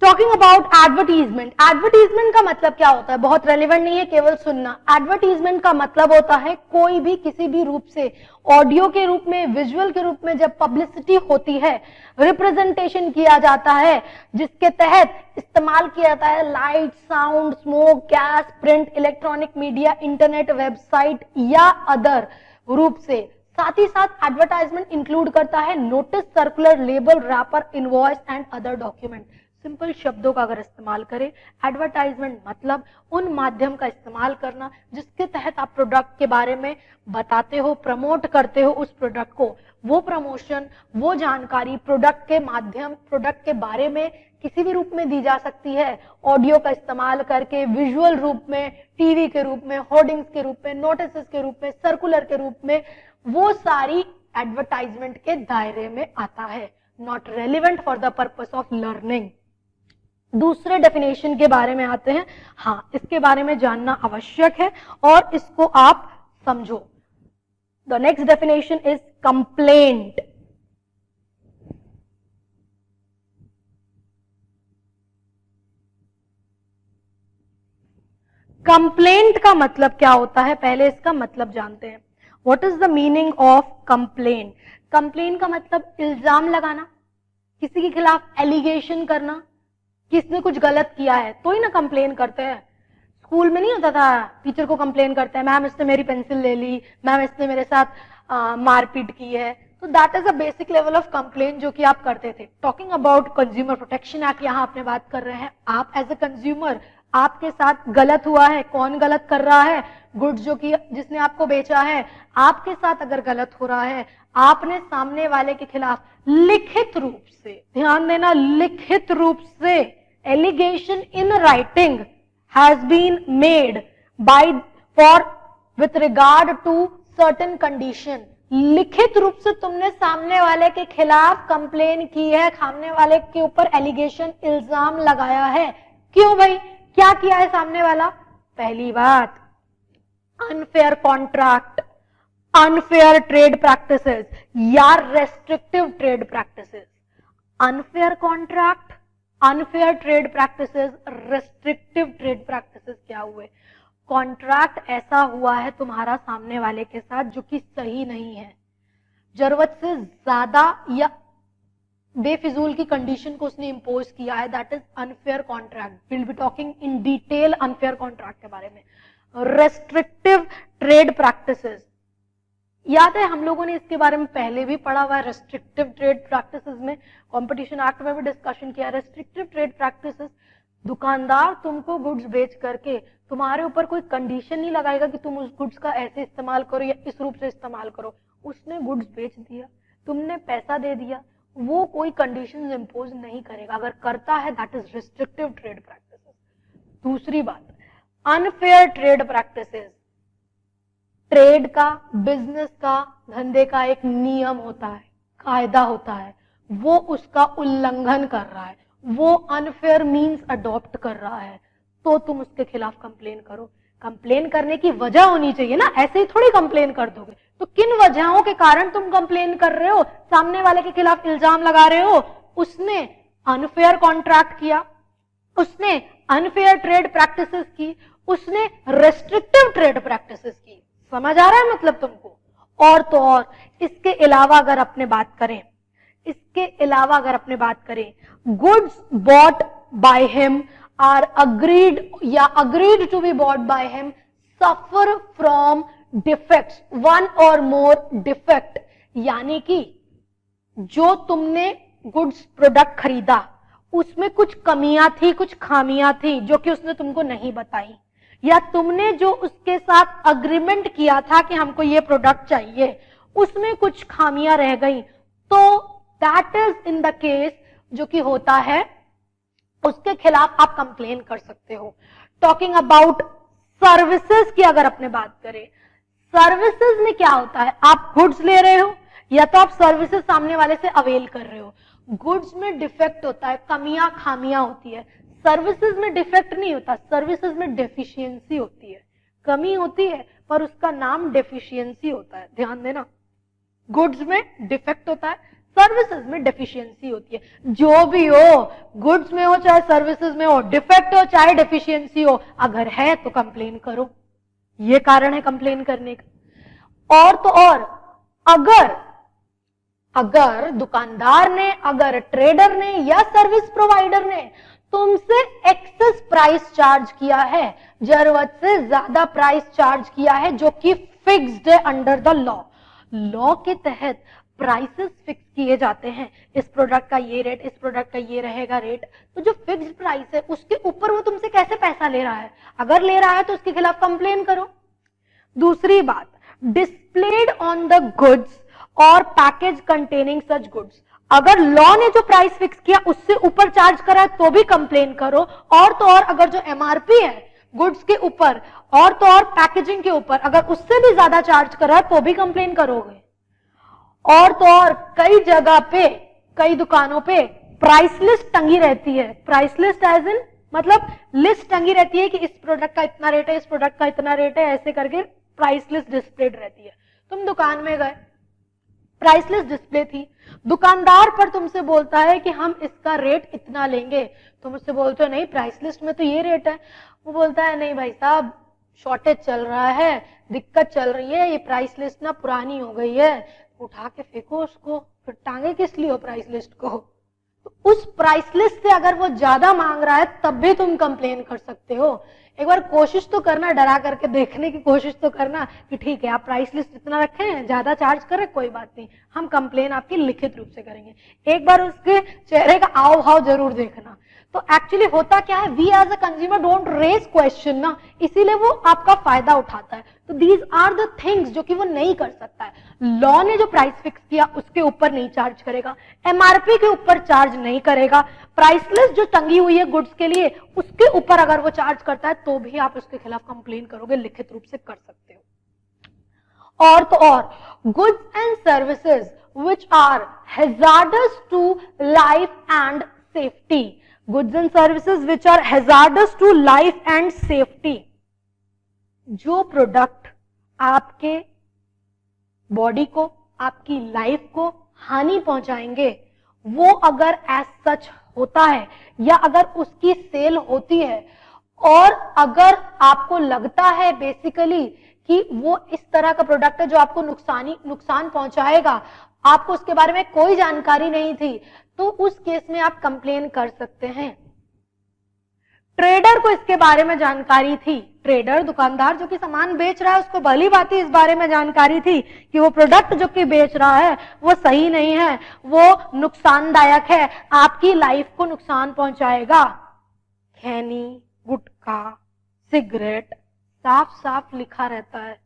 टॉकिंग अबाउट एडवर्टीजमेंट, एडवर्टीजमेंट का मतलब क्या होता है? बहुत रेलिवेंट नहीं है केवल सुनना। एडवर्टीजमेंट का मतलब होता है कोई भी किसी भी रूप से, ऑडियो के रूप में, विजुअल के रूप में जब पब्लिसिटी होती है, रिप्रेजेंटेशन किया जाता है, जिसके तहत इस्तेमाल किया जाता है light, sound, smoke, gas, print, electronic media, internet, website या अदर रूप से। साथ ही साथ एडवर्टाइजमेंट इंक्लूड करता है notice, circular, label, wrapper, invoice and other document. Simple शब्दों का अगर इस्तेमाल करें, एडवर्टाइजमेंट मतलब उन माध्यम का इस्तेमाल करना जिसके तहत आप प्रोडक्ट के बारे में बताते हो, प्रमोट करते हो उस प्रोडक्ट को। वो प्रमोशन, वो जानकारी प्रोडक्ट के माध्यम, प्रोडक्ट के बारे में किसी भी रूप में दी जा सकती है, ऑडियो का इस्तेमाल करके, विजुअल रूप में, टीवी के रूप में, होर्डिंग्स के रूप में, नोटिस के रूप में, सर्कुलर के रूप में, वो सारी एडवर्टाइजमेंट के दायरे में आता है। Not relevant for the purpose of learning. दूसरे डेफिनेशन के बारे में आते हैं। हाँ, इसके बारे में जानना आवश्यक है और इसको आप समझो। The next definition is complaint. Complaint का मतलब क्या होता है, पहले इसका मतलब जानते हैं। What is the meaning of complaint? Complaint का मतलब इल्जाम लगाना, किसी के खिलाफ एलिगेशन करना, किसने कुछ गलत किया है तो ही ना कंप्लेन करते हैं। स्कूल में नहीं होता था, टीचर को कंप्लेन करते हैं, मैम इसने मेरी पेंसिल ले ली, मैम इसने मेरे साथ मारपीट की है। तो that is a basic level of complain जो कि आप करते थे। Talking about consumer protection act यहाँ आपने बात कर रहे हैं। आप एज अ कंज्यूमर, आपके साथ गलत हुआ है, कौन गलत कर रहा है? गुड्स जो कि जिसने आपको बेचा है, आपके साथ अगर गलत हो रहा है, आपने सामने वाले के खिलाफ लिखित रूप से, ध्यान देना, लिखित रूप से allegation in writing has been made by for with regard to certain condition. लिखित रूप से तुमने सामने वाले के खिलाफ कंप्लेन की है, सामने वाले के ऊपर एलिगेशन, इल्जाम लगाया है। क्यों भाई, क्या किया है सामने वाला? पहली बात, unfair contract, unfair trade practices या restrictive trade practices. Unfair contract, unfair trade practices, restrictive trade practices क्या हुए? कॉन्ट्रैक्ट ऐसा हुआ है तुम्हारा सामने वाले के साथ जो कि सही नहीं है, जरूरत से ज्यादा या बेफिजूल की कंडीशन को उसने इंपोज किया है, that is unfair contract. Will be talking in detail unfair contract के बारे में। रेस्ट्रिक्टिव ट्रेड प्रैक्टिसेस, याद है हम लोगों ने इसके बारे में पहले भी पढ़ा हुआ है। रेस्ट्रिक्टिव ट्रेड प्रैक्टिसेस में कंपटीशन एक्ट में भी डिस्कशन किया। रेस्ट्रिक्टिव ट्रेड प्रैक्टिसेस, दुकानदार तुमको गुड्स बेच करके तुम्हारे ऊपर कोई कंडीशन नहीं लगाएगा कि तुम उस गुड्स का ऐसे इस्तेमाल करो या इस रूप से इस्तेमाल करो। उसने गुड्स बेच दिया, तुमने पैसा दे दिया, वो कोई कंडीशन इंपोज नहीं करेगा। अगर करता है that is restrictive trade practices. दूसरी बात, अनफेयर ट्रेड प्रैक्टिसेस, ट्रेड का, बिजनेस का, धंधे का एक नियम होता है, कायदा होता है, वो उसका उल्लंघन कर रहा है, वो अनफेयर मीन्स अडॉप्ट कर रहा है, तो तुम उसके खिलाफ कंप्लेन करो। कंप्लेन करने की वजह होनी चाहिए ना, ऐसे ही थोड़ी कंप्लेन कर दोगे। तो किन वजहों के कारण तुम कंप्लेन कर रहे हो, सामने वाले के खिलाफ इल्जाम लगा रहे हो? उसने अनफेयर कॉन्ट्रैक्ट किया, उसने अनफेयर ट्रेड प्रैक्टिसेस की, उसने रेस्ट्रिक्टिव ट्रेड प्रैक्टिसेस की। समझ आ रहा है मतलब तुमको? और तो और इसके अलावा अगर अपने बात करें, इसके अलावा अगर अपने बात करें, goods bought by him are agreed या agreed to be bought by him suffer from defects, one or more defect, यानी कि जो तुमने गुड्स प्रोडक्ट खरीदा उसमें कुछ कमियां थी, कुछ खामियां थी जो कि उसने तुमको नहीं बताई, या तुमने जो उसके साथ अग्रीमेंट किया था कि हमको ये प्रोडक्ट चाहिए उसमें कुछ खामियां रह गई, तो that is in the case जो कि होता है उसके खिलाफ आप कंप्लेन कर सकते हो। टॉकिंग अबाउट सर्विसेज की अगर अपने बात करें, सर्विसेज में क्या होता है, आप गुड्स ले रहे हो या तो आप सर्विसेज सामने वाले से अवेल कर रहे हो। गुड्स में डिफेक्ट होता है, कमियां खामियां होती है। सर्विसेज में डिफेक्ट नहीं होता, सर्विसेज में डेफिशिएंसी होती है, कमी होती है पर उसका नाम डेफिशिएंसी होता है, ध्यान देना। गुड्स में डिफेक्ट होता है, सर्विसेज में डेफिशिएंसी होती है। जो भी हो, गुड्स में हो चाहे सर्विसेज में हो, डिफेक्ट हो चाहे डेफिशिएंसी हो, अगर है तो कंप्लेन करो, ये कारण है कंप्लेन करने का। और तो और अगर दुकानदार ने, अगर ट्रेडर ने या सर्विस प्रोवाइडर ने तुमसे एक्सेस प्राइस चार्ज किया है, जरूरत से ज्यादा प्राइस चार्ज किया है, जो कि फिक्स्ड है अंडर द लॉ के तहत प्राइसेस फिक्स किए जाते हैं, इस प्रोडक्ट का ये रेट, इस प्रोडक्ट का ये रहेगा रेट, तो जो फिक्स्ड प्राइस है उसके ऊपर वो तुमसे कैसे पैसा ले रहा है, अगर ले रहा है तो उसके खिलाफ कंप्लेन करो। दूसरी बात, डिस्प्लेड ऑन द गुड्स और पैकेज कंटेनिंग सच गुड्स, अगर लॉ ने जो प्राइस फिक्स किया उससे ऊपर चार्ज करा है तो भी कंप्लेन करो। और तो और अगर जो एमआरपी है गुड्स के ऊपर और तो और पैकेजिंग के ऊपर अगर उससे भी ज्यादा चार्ज करा है तो भी कंप्लेन करोगे। और तो और कई जगह पे, कई दुकानों पे प्राइस लिस्ट टंगी रहती है, प्राइस लिस्ट एज इन मतलब लिस्ट टंगी रहती है कि इस प्रोडक्ट का इतना रेट है, इस प्रोडक्ट का इतना रेट है, ऐसे करके प्राइस लिस्ट डिस्प्लेड रहती है। तुम दुकान में गए, प्राइस लिस्ट डिस्प्ले थी, दुकानदार पर तुमसे बोलता है कि हम इसका रेट इतना लेंगे, तुम उससे बोलते हो नहीं प्राइस लिस्ट में तो ये रेट है, वो बोलता है नहीं भाई साहब शॉर्टेज चल रहा है, दिक्कत चल रही है, ये प्राइस लिस्ट ना पुरानी हो गई है, उठा के फेंको उसको, फिर टांगे किस लिए हो प्राइस लिस्ट को। तो उस प्राइस लिस्ट से अगर वो ज्यादा मांग रहा है तब भी तुम कंप्लेन कर सकते हो। एक बार कोशिश तो करना, डरा करके देखने की कोशिश तो करना कि ठीक है आप प्राइस लिस्ट इतना रखे हैं, ज्यादा चार्ज कर रहे, कोई बात नहीं, हम कंप्लेन आपकी लिखित रूप से करेंगे। एक बार उसके चेहरे का आव भाव जरूर देखना। तो एक्चुअली होता क्या है, we as a consumer don't raise question ना, इसीलिए वो आपका फायदा उठाता है। तो दीज आर द थिंग्स जो कि वो नहीं कर सकता है। लॉ ने जो प्राइस फिक्स किया उसके ऊपर नहीं चार्ज करेगा, एमआरपी के ऊपर चार्ज नहीं करेगा, प्राइस लिस्ट जो टंगी हुई है गुड्स के लिए उसके ऊपर अगर वो चार्ज करता है तो भी आप उसके खिलाफ कंप्लेन करोगे, लिखित रूप से कर सकते हो। और तो और goods and services which are hazardous to life and safety, goods and services which are hazardous to life and safety, जो प्रोडक्ट आपके बॉडी को, आपकी लाइफ को हानि पहुंचाएंगे, वो अगर एज सच होता है या अगर उसकी सेल होती है और अगर आपको लगता है बेसिकली कि वो इस तरह का प्रोडक्ट है जो आपको नुकसान पहुंचाएगा, आपको उसके बारे में कोई जानकारी नहीं थी, तो उस केस में आप कंप्लेन कर सकते हैं। ट्रेडर को इसके बारे में जानकारी थी, ट्रेडर दुकानदार जो कि सामान बेच रहा है उसको भली भांति इस बारे में जानकारी थी कि वो प्रोडक्ट जो कि बेच रहा है वो सही नहीं है, वो नुकसानदायक है, आपकी लाइफ को नुकसान पहुंचाएगा। खैनी, गुटखा, सिगरेट साफ साफ लिखा रहता है,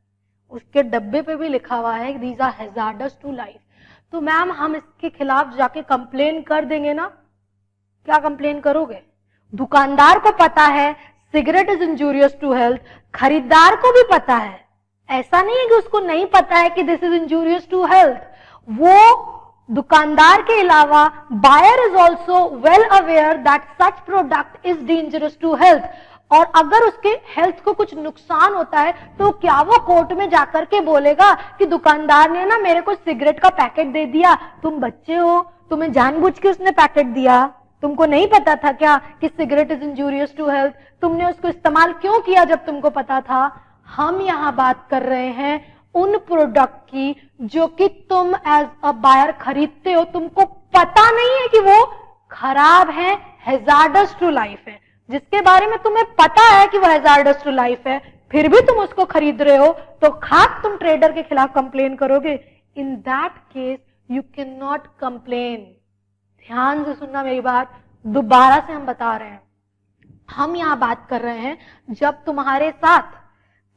उसके डब्बे पे भी लिखा हुआ है these are hazardous to life. तो मैम हम इसके खिलाफ जाके कंप्लेन कर देंगे ना, क्या कंप्लेन करोगे? दुकानदार को पता है cigarette is injurious to health, खरीदार को भी पता है, ऐसा नहीं है कि उसको नहीं पता है कि this is injurious to health. वो दुकानदार के अलावा buyer is also well aware that such product is dangerous to health, और अगर उसके हेल्थ को कुछ नुकसान होता है तो क्या वो कोर्ट में जाकर के बोलेगा कि दुकानदार ने ना मेरे को सिगरेट का पैकेट दे दिया, तुम बच्चे हो, तुम्हें जानबूझ के उसने पैकेट दिया, तुमको नहीं पता था क्या कि cigarette is injurious to health, तुमने उसको इस्तेमाल क्यों किया जब तुमको पता था? हम यहां बात कर रहे हैं उन प्रोडक्ट की जो कि तुम एज अ बायर खरीदते हो, तुमको पता नहीं है कि वो खराब है, हैजार्डस टू लाइफ है, जिसके बारे में तुम्हें पता है कि वो हैजार्डस टू लाइफ है, फिर भी तुम उसको खरीद रहे हो, तो खाक तुम ट्रेडर के खिलाफ कंप्लेन करोगे। In that case you can not complain. ध्यान से सुनना मेरी बात, दोबारा से हम बता रहे हैं, हम यहां बात कर रहे हैं जब तुम्हारे साथ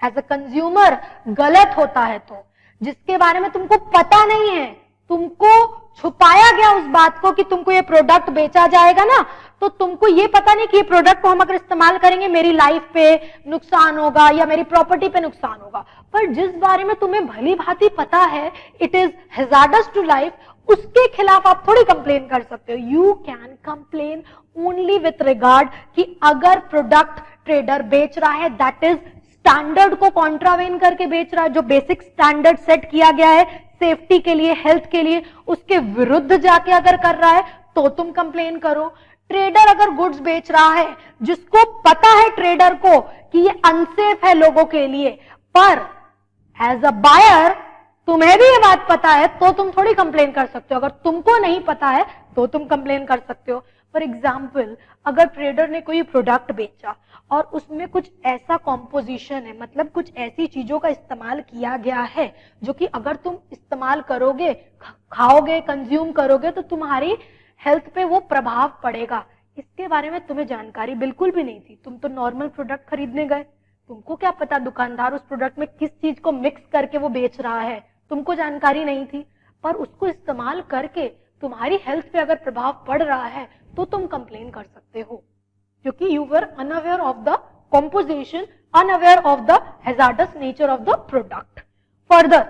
एज अ कंज्यूमर गलत होता है तो, जिसके बारे में तुमको पता नहीं है, तुमको छुपाया गया उस बात को कि तुमको ये प्रोडक्ट बेचा जाएगा ना, तो तुमको ये पता नहीं कि ये प्रोडक्ट को हम अगर इस्तेमाल करेंगे मेरी लाइफ पे नुकसान होगा या मेरी प्रॉपर्टी पे नुकसान होगा, पर जिस बारे में तुम्हें भली भांति पता है it is hazardous to life, उसके खिलाफ आप थोड़ी कंप्लेन कर सकते हो। You can complain only with regard कि अगर प्रोडक्ट ट्रेडर बेच रहा है दैट इज स्टैंडर्ड को कॉन्ट्रावेन करके बेच रहा है, जो बेसिक स्टैंडर्ड सेट किया गया है सेफ्टी के लिए, हेल्थ के लिए, उसके विरुद्ध जाके अगर कर रहा है तो तुम कंप्लेन करो। ट्रेडर अगर गुड्स बेच रहा है जिसको पता है ट्रेडर को कि ये अनसेफ है लोगों के लिए, पर एज अ बायर तुम्हें भी ये बात पता है, तो तुम थोड़ी कंप्लेन कर सकते हो। अगर तुमको नहीं पता है तो तुम कंप्लेन कर सकते हो। फॉर एग्जाम्पल, अगर ट्रेडर ने कोई प्रोडक्ट बेचा और उसमें कुछ ऐसा कॉम्पोजिशन है, मतलब कुछ ऐसी चीजों का इस्तेमाल किया गया है जो कि अगर तुम इस्तेमाल करोगे, खाओगे, कंज्यूम करोगे तो तुम्हारी हेल्थ पे वो प्रभाव पड़ेगा, इसके बारे में तुम्हें जानकारी बिल्कुल भी नहीं थी। तुम तो नॉर्मल प्रोडक्ट खरीदने गए, तुमको क्या पता दुकानदार उस प्रोडक्ट में किस चीज को मिक्स करके वो बेच रहा है, तुमको जानकारी नहीं थी। पर उसको इस्तेमाल करके तुम्हारी हेल्थ पे अगर प्रभाव पड़ रहा है तो तुम कंप्लेन कर सकते हो, क्योंकि you were unaware of the composition, unaware of the hazardous nature of the product. Further,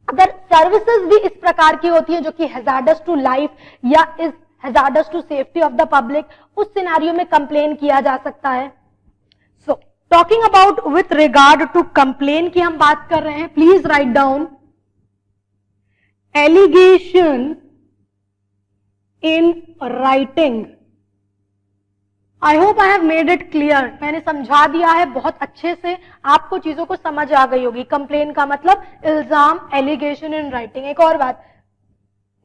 अगर सर्विसेज भी इस प्रकार की होती है जो कि हैजार्डस टू लाइफ या is hazardous to safety of the public, उस सिनेरियो में कंप्लेन किया जा सकता है। So talking about with regard to complain की हम बात कर रहे हैं, please write down allegation in writing. I hope I have made it clear, मैंने समझा दिया है बहुत अच्छे से, आपको चीजों को समझ आ गई होगी। कंप्लेन का मतलब इल्जाम, एलिगेशन इन राइटिंग। एक और बात,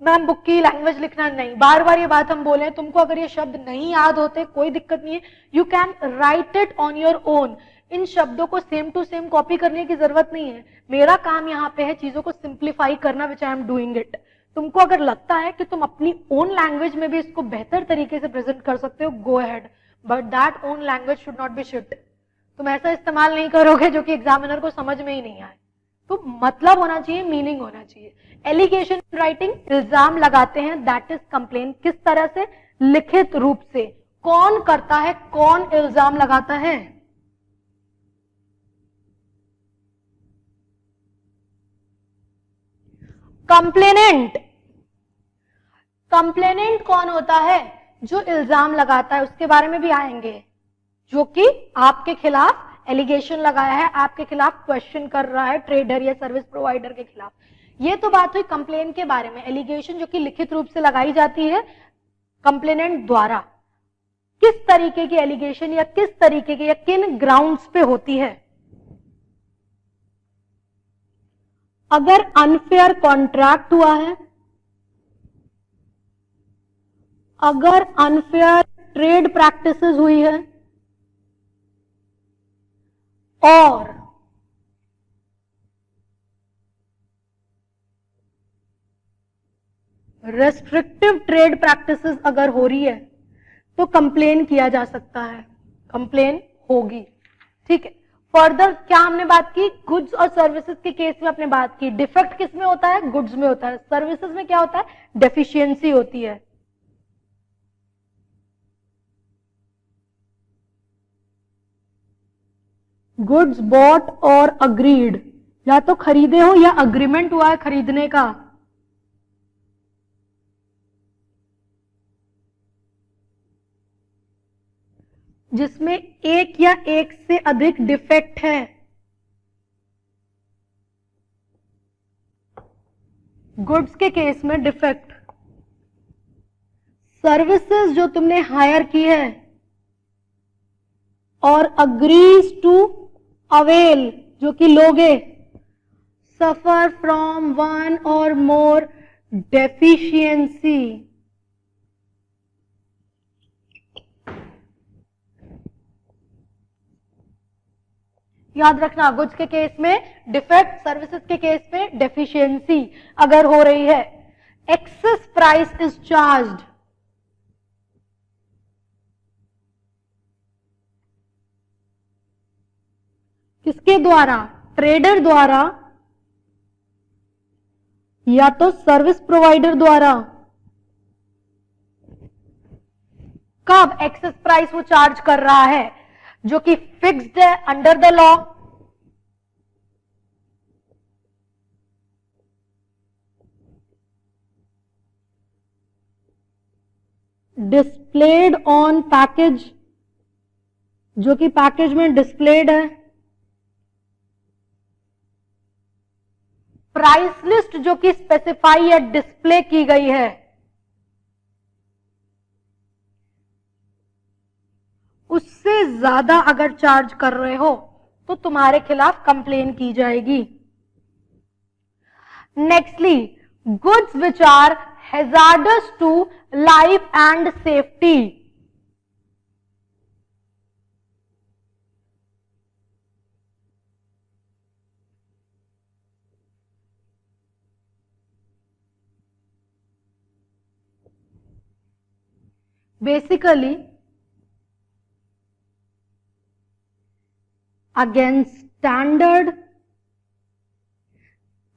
मैम बुक की लैंग्वेज लिखना नहीं, बार बार ये बात हम बोले, तुमको अगर ये शब्द नहीं याद होते कोई दिक्कत नहीं है, you can write it on your own. इन शब्दों को सेम टू सेम कॉपी करने की जरूरत नहीं है। मेरा काम यहाँ पे है चीजों को सिंप्लीफाई करना, विच आई एम डूइंग इट। तुमको अगर लगता है कि तुम अपनी ओन लैंग्वेज में भी इसको बेहतर तरीके से प्रेजेंट कर सकते हो, go ahead, but that own language should not be shit. तुम ऐसा इस्तेमाल नहीं करोगे जो कि एग्जामिनर को समझ में ही नहीं आए। तो मतलब होना चाहिए, मीनिंग होना चाहिए। एलिगेशन राइटिंग, इल्जाम लगाते हैं, दैट इज कंप्लेन। किस तरह से? लिखित रूप से। कौन करता है, कौन इल्जाम लगाता है? कंप्लेनेंट। कंप्लेनेंट कौन होता है? जो इल्जाम लगाता है, उसके बारे में भी आएंगे, जो कि आपके खिलाफ एलिगेशन लगाया है, आपके खिलाफ क्वेश्चन कर रहा है ट्रेडर या सर्विस प्रोवाइडर के खिलाफ। ये तो बात हुई कंप्लेन के बारे में। एलिगेशन जो कि लिखित रूप से लगाई जाती है कंप्लेनेंट द्वारा। किस तरीके की एलिगेशन या किस तरीके की या किन ग्राउंड्स पे होती है? अगर अनफेयर कॉन्ट्रैक्ट हुआ है, अगर अनफेयर ट्रेड प्रैक्टिसेस हुई है, और रेस्ट्रिक्टिव ट्रेड प्रैक्टिसेस अगर हो रही है, तो कंप्लेन किया जा सकता है, कंप्लेन होगी। ठीक है। फर्दर क्या हमने बात की? गुड्स और सर्विसेज के केस में अपने बात की। डिफेक्ट किस में होता है? गुड्स में होता है। सर्विसेज में क्या होता है? डेफिशिएंसी होती है। गुड्स बॉट और अग्रीड, या तो खरीदे हो या अग्रीमेंट हुआ है खरीदने का। जिसमें एक या एक से अधिक डिफेक्ट है। गुड्स के केस में डिफेक्ट। सर्विसेज जो तुमने हायर की है, और अग्रीज टू अवेल जो कि लोगे, suffer from one or more deficiency. याद रखना, गुड्स के केस में डिफेक्ट, सर्विसेज के केस में डेफिशिएंसी अगर हो रही है। एक्सेस प्राइस इज चार्ज्ड, किसके द्वारा? ट्रेडर द्वारा, या तो सर्विस प्रोवाइडर द्वारा, कब एक्सेस प्राइस वो चार्ज कर रहा है जो कि फिक्स्ड है under the law, displayed on package, जो कि पैकेज में डिस्प्लेड है, प्राइस लिस्ट जो कि स्पेसिफाई या डिस्प्ले की गई है, उससे ज्यादा अगर चार्ज कर रहे हो तो तुम्हारे खिलाफ कंप्लेन की जाएगी। Nextly, goods which are hazardous to life and safety, basically against standard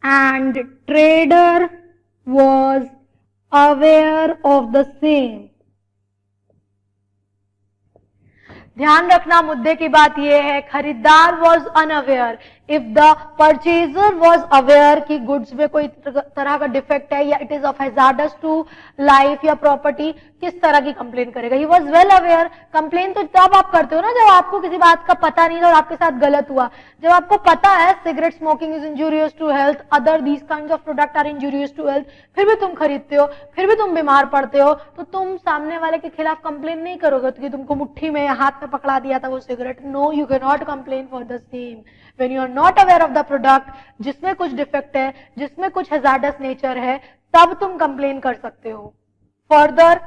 and trader was aware of the same। ध्यान रखना मुद्दे की बात यह है, खरीदार was unaware, if the purchaser was aware कि गुड्स में कोई तरह का डिफेक्ट है या it is of hazardous to life या प्रॉपर्टी, किस तरह की कंप्लेन करेगा? He was well aware. Complain तो तब आप करते हो ना जब आपको किसी बात का पता नहीं था और आपके साथ गलत हुआ। जब आपको पता है cigarette smoking is injurious to health, other these kinds of product are injurious to health, फिर भी तुम खरीदते हो, फिर भी तुम बीमार पड़ते हो, तो तुम सामने वाले के खिलाफ कंप्लेन नहीं करोगे कि तुमको मुट्ठी में या हाथ में पकड़ा दिया था वो cigarette. No, you can not complain for the same when you are not aware of the product, जिसमें कुछ डिफेक्ट है, जिसमें कुछ हैजार्डस नेचर है, तब तुम कंप्लेन कर सकते हो। फर्दर,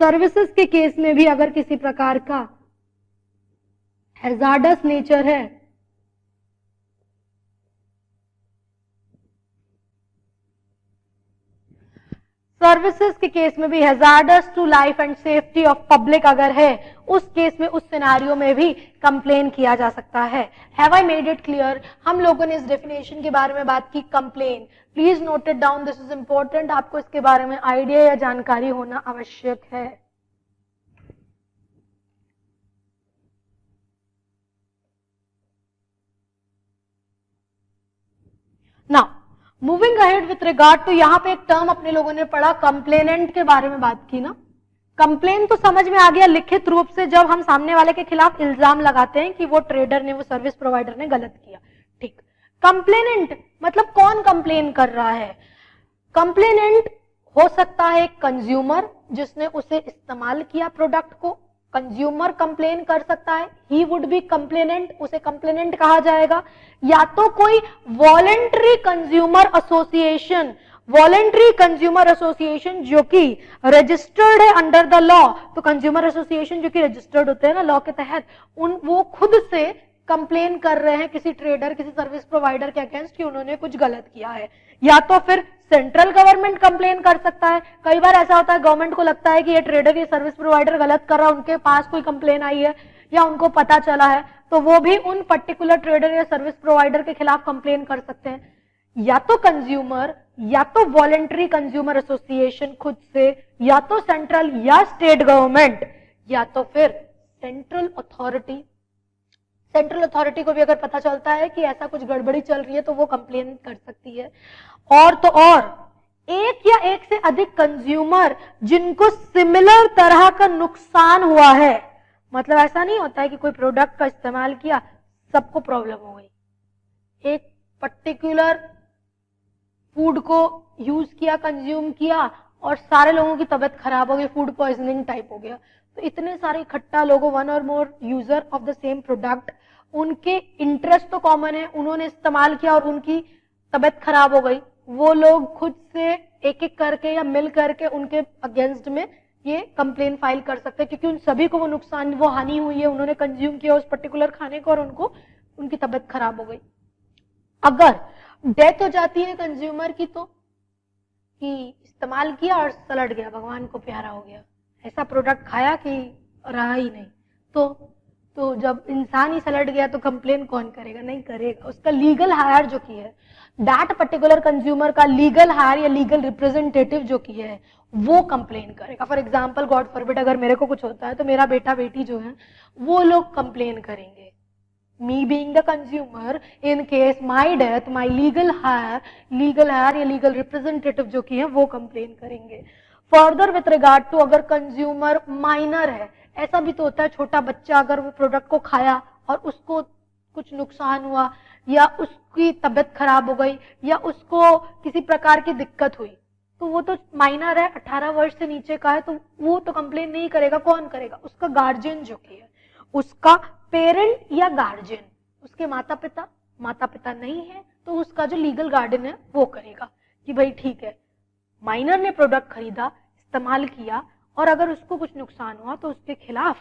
सर्विसेज के केस में भी अगर किसी प्रकार का हैजार्डस नेचर है, सर्विसेज के केस में भी hazardous to life and safety of public अगर है, उस केस में, उस सिनेरियो में भी कंप्लेन किया जा सकता है। Have I made it clear? हम लोगों ने इस डेफिनेशन के बारे में बात की, complain. Please note it down, this is important, आपको इसके बारे में आइडिया या जानकारी होना आवश्यक है। Now moving ahead with regard to, यहां पे एक टर्म अपने लोगों ने पढ़ा, कंप्लेनेंट के बारे में बात की ना। कंप्लेन तो समझ में आ गया लिखित रूप से, जब हम सामने वाले के खिलाफ इल्जाम लगाते हैं कि वो ट्रेडर ने, वो सर्विस प्रोवाइडर ने गलत किया, ठीक। कंप्लेनेंट मतलब कौन कंप्लेन कर रहा है? कंप्लेनेंट हो सकता है कंज्यूमर जिसने उसे इस्तेमाल किया प्रोडक्ट को, कंज्यूमर कंप्लेन कर सकता है, ही वुड बी कंप्लेनेंट, उसे कंप्लेनेंट कहा जाएगा। या तो कोई voluntary consumer association, voluntary consumer association जो कि रजिस्टर्ड है अंडर द लॉ, तो कंज्यूमर एसोसिएशन जो कि रजिस्टर्ड होते हैं ना लॉ के तहत, वो खुद से कंप्लेन कर रहे हैं किसी ट्रेडर, किसी सर्विस प्रोवाइडर के अगेंस्ट कि उन्होंने कुछ गलत किया है। या तो फिर सेंट्रल गवर्नमेंट कंप्लेन कर सकता है। कई बार ऐसा होता है गवर्नमेंट को लगता है कि ये ट्रेडर, ये सर्विस प्रोवाइडर गलत कर रहा है, उनके पास कोई कंप्लेन आई है या उनको पता चला है, तो वो भी उन पर्टिकुलर ट्रेडर या सर्विस प्रोवाइडर के खिलाफ कंप्लेन कर सकते हैं। या तो कंज्यूमर, या तो वॉलेंट्री कंज्यूमर एसोसिएशन खुद से, या तो सेंट्रल या स्टेट गवर्नमेंट, या तो फिर सेंट्रल अथॉरिटी। सेंट्रल अथॉरिटी को भी अगर पता चलता है कि ऐसा कुछ गड़बड़ी चल रही है तो वो कंप्लेन कर सकती है। और तो और एक या एक से अधिक कंज्यूमर जिनको सिमिलर तरह का नुकसान हुआ है, मतलब ऐसा नहीं होता है कि कोई प्रोडक्ट का इस्तेमाल किया सबको प्रॉब्लम हो गई, एक पर्टिकुलर फूड को यूज किया, कंज्यूम किया और सारे लोगों की तबीयत खराब हो गई, फूड पॉइजनिंग टाइप हो गया। तो इतने सारे इकट्ठा लोगों, one or more user of the same product, उनके इंटरेस्ट तो कॉमन है, उन्होंने इस्तेमाल किया और उनकी तबीयत खराब हो गई, वो लोग खुद से एक एक करके या मिल करके उनके अगेंस्ट में ये कंप्लेन फाइल कर सकते हैं, क्योंकि उन सभी को वो नुकसान, वो हानि हुई है, उन्होंने कंज्यूम किया उस पर्टिकुलर खाने को और उनको उनकी तबीयत खराब हो गई। अगर डेथ हो जाती है कंज्यूमर की, तो कि इस्तेमाल किया और सलट गया, भगवान को प्यारा हो गया, ऐसा प्रोडक्ट खाया कि रहा ही नहीं, तो जब इंसान ही सलट गया तो कंप्लेन कौन करेगा? नहीं करेगा, उसका लीगल हायर जो की है। दैट पर्टिकुलर कंज्यूमर का लीगल हायर या लीगल रिप्रेजेंटेटिव जो की है वो कंप्लेन करेगा। फॉर एग्जाम्पल गॉड फॉरबिड अगर मेरे को कुछ होता है तो मेरा बेटा बेटी जो है वो लोग कंप्लेन करेंगे। Me being the consumer, in case my death, my legal hire या legal representative जो की है वो कंप्लेन करेंगे। फर्दर विथ रिगार्ड टू अगर कंज्यूमर माइनर है, ऐसा भी तो होता है छोटा बच्चा अगर वो प्रोडक्ट को खाया और उसको कुछ नुकसान हुआ या उसकी तबीयत खराब हो गई या उसको किसी प्रकार की दिक्कत हुई तो वो तो माइनर है, 18 वर्ष से नीचे का है, तो वो तो कंप्लेन नहीं करेगा। कौन करेगा? उसका गार्जियन जो की है, उसका पेरेंट या गार्जियन, उसके माता पिता नहीं है तो उसका जो लीगल गार्डियन है वो करेगा कि भाई ठीक है, माइनर ने प्रोडक्ट खरीदा, इस्तेमाल किया और अगर उसको कुछ नुकसान हुआ तो उसके खिलाफ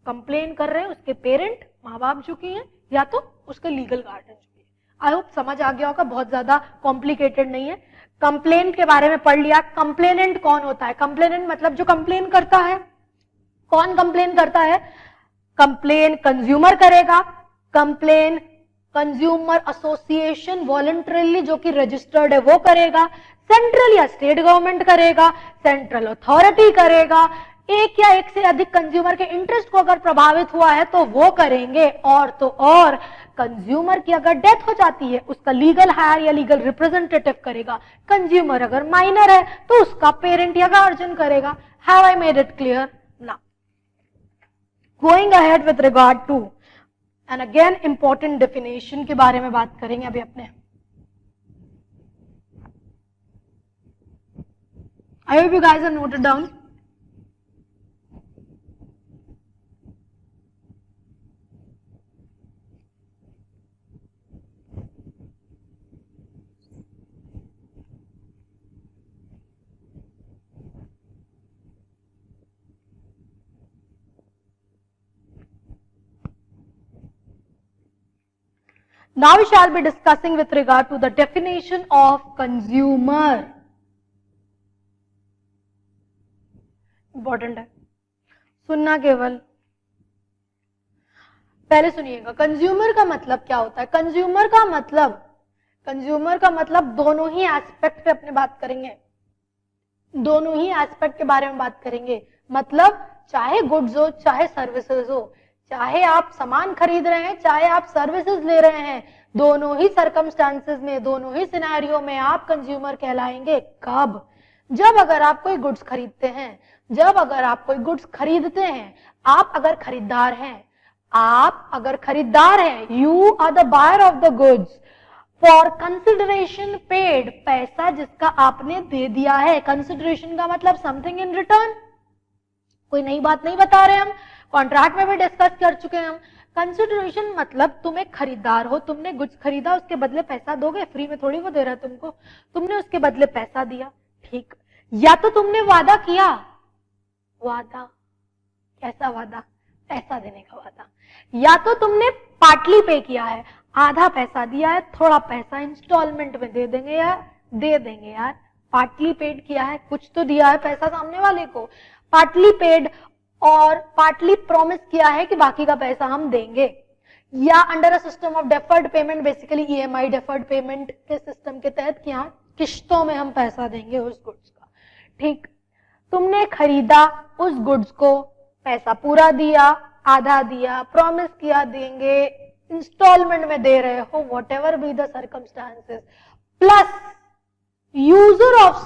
कंप्लेन कर रहे हैं उसके पेरेंट, माँ बाप जो की हैं या तो उसके लीगल गार्डियन जो की है। आई होप समझ आ गया होगा, बहुत ज्यादा कॉम्प्लिकेटेड नहीं है। कंप्लेंट के बारे में पढ़ लिया। कंप्लेनेंट कौन होता है? कंप्लेनेंट मतलब जो कंप्लेन करता है। कौन कंप्लेन करता है? कंप्लेन कंज्यूमर करेगा, कंप्लेन कंज्यूमर एसोसिएशन वॉलंटरीली जो कि रजिस्टर्ड है वो करेगा, सेंट्रल या स्टेट गवर्नमेंट करेगा, सेंट्रल अथॉरिटी करेगा, एक या एक से अधिक कंज्यूमर के इंटरेस्ट को अगर प्रभावित हुआ है तो वो करेंगे, और तो और कंज्यूमर की अगर डेथ हो जाती है उसका लीगल हायर या लीगल रिप्रेजेंटेटिव करेगा। कंज्यूमर अगर माइनर है तो उसका पेरेंट या गार्जियन करेगा। Have I made it clear? ना। Going ahead with regard to and again important definition के बारे में बात करेंगे अभी अपने। I hope you guys have noted down. Now we shall be discussing with regard to the definition of consumer. Important है सुनना, केवल पहले सुनिएगा। कंज्यूमर का मतलब क्या होता है? कंज्यूमर का मतलब दोनों ही एस्पेक्ट पे अपने बात करेंगे, दोनों ही एस्पेक्ट के बारे में बात करेंगे। मतलब चाहे गुड्स हो चाहे सर्विसेज हो, चाहे आप सामान खरीद रहे हैं चाहे आप सर्विसेज ले रहे हैं, दोनों ही सर्कमस्टांसेस में, दोनों ही सिनेरियो में आप कंज्यूमर कहलाएंगे। कब? जब अगर आप कोई गुड्स खरीदते हैं, जब अगर आप कोई गुड्स खरीदते हैं, आप अगर खरीदार हैं, you are the buyer of the goods for consideration paid, पैसा जिसका आपने दे दिया है। कंसिडरेशन का मतलब समथिंग इन रिटर्न, कोई नई बात नहीं बता रहे हम, कॉन्ट्रैक्ट में भी डिस्कस कर चुके हैं हम। कंसिडरेशन मतलब तुम एक खरीदार हो, तुमने गुड्स खरीदा, उसके बदले पैसा दोगे, फ्री में थोड़ी वो दे रहा है तुमको, तुमने उसके बदले पैसा दिया, ठीक। या तो तुमने वादा किया, वादा कैसा वादा? पैसा देने का वादा। या तो तुमने पार्टली पे किया है, आधा पैसा दिया है, थोड़ा पैसा इंस्टॉलमेंट में दे देंगे यार, पार्टली पेड किया है, कुछ तो दिया है पैसा सामने वाले को, पार्टली पेड और पार्टली प्रॉमिस किया है कि बाकी का पैसा हम देंगे। या under a system of deferred payment, basically EMI deferred payment के सिस्टम के तहत कि हाँ किश्तों में हम पैसा देंगे उस गुड्स का, ठीक। तुमने खरीदा उस गुड्स को, पैसा पूरा दिया, आधा दिया, प्रॉमिस किया देंगे, इंस्टॉलमेंट में दे रहे हो, what ever be the circumstances, plus user of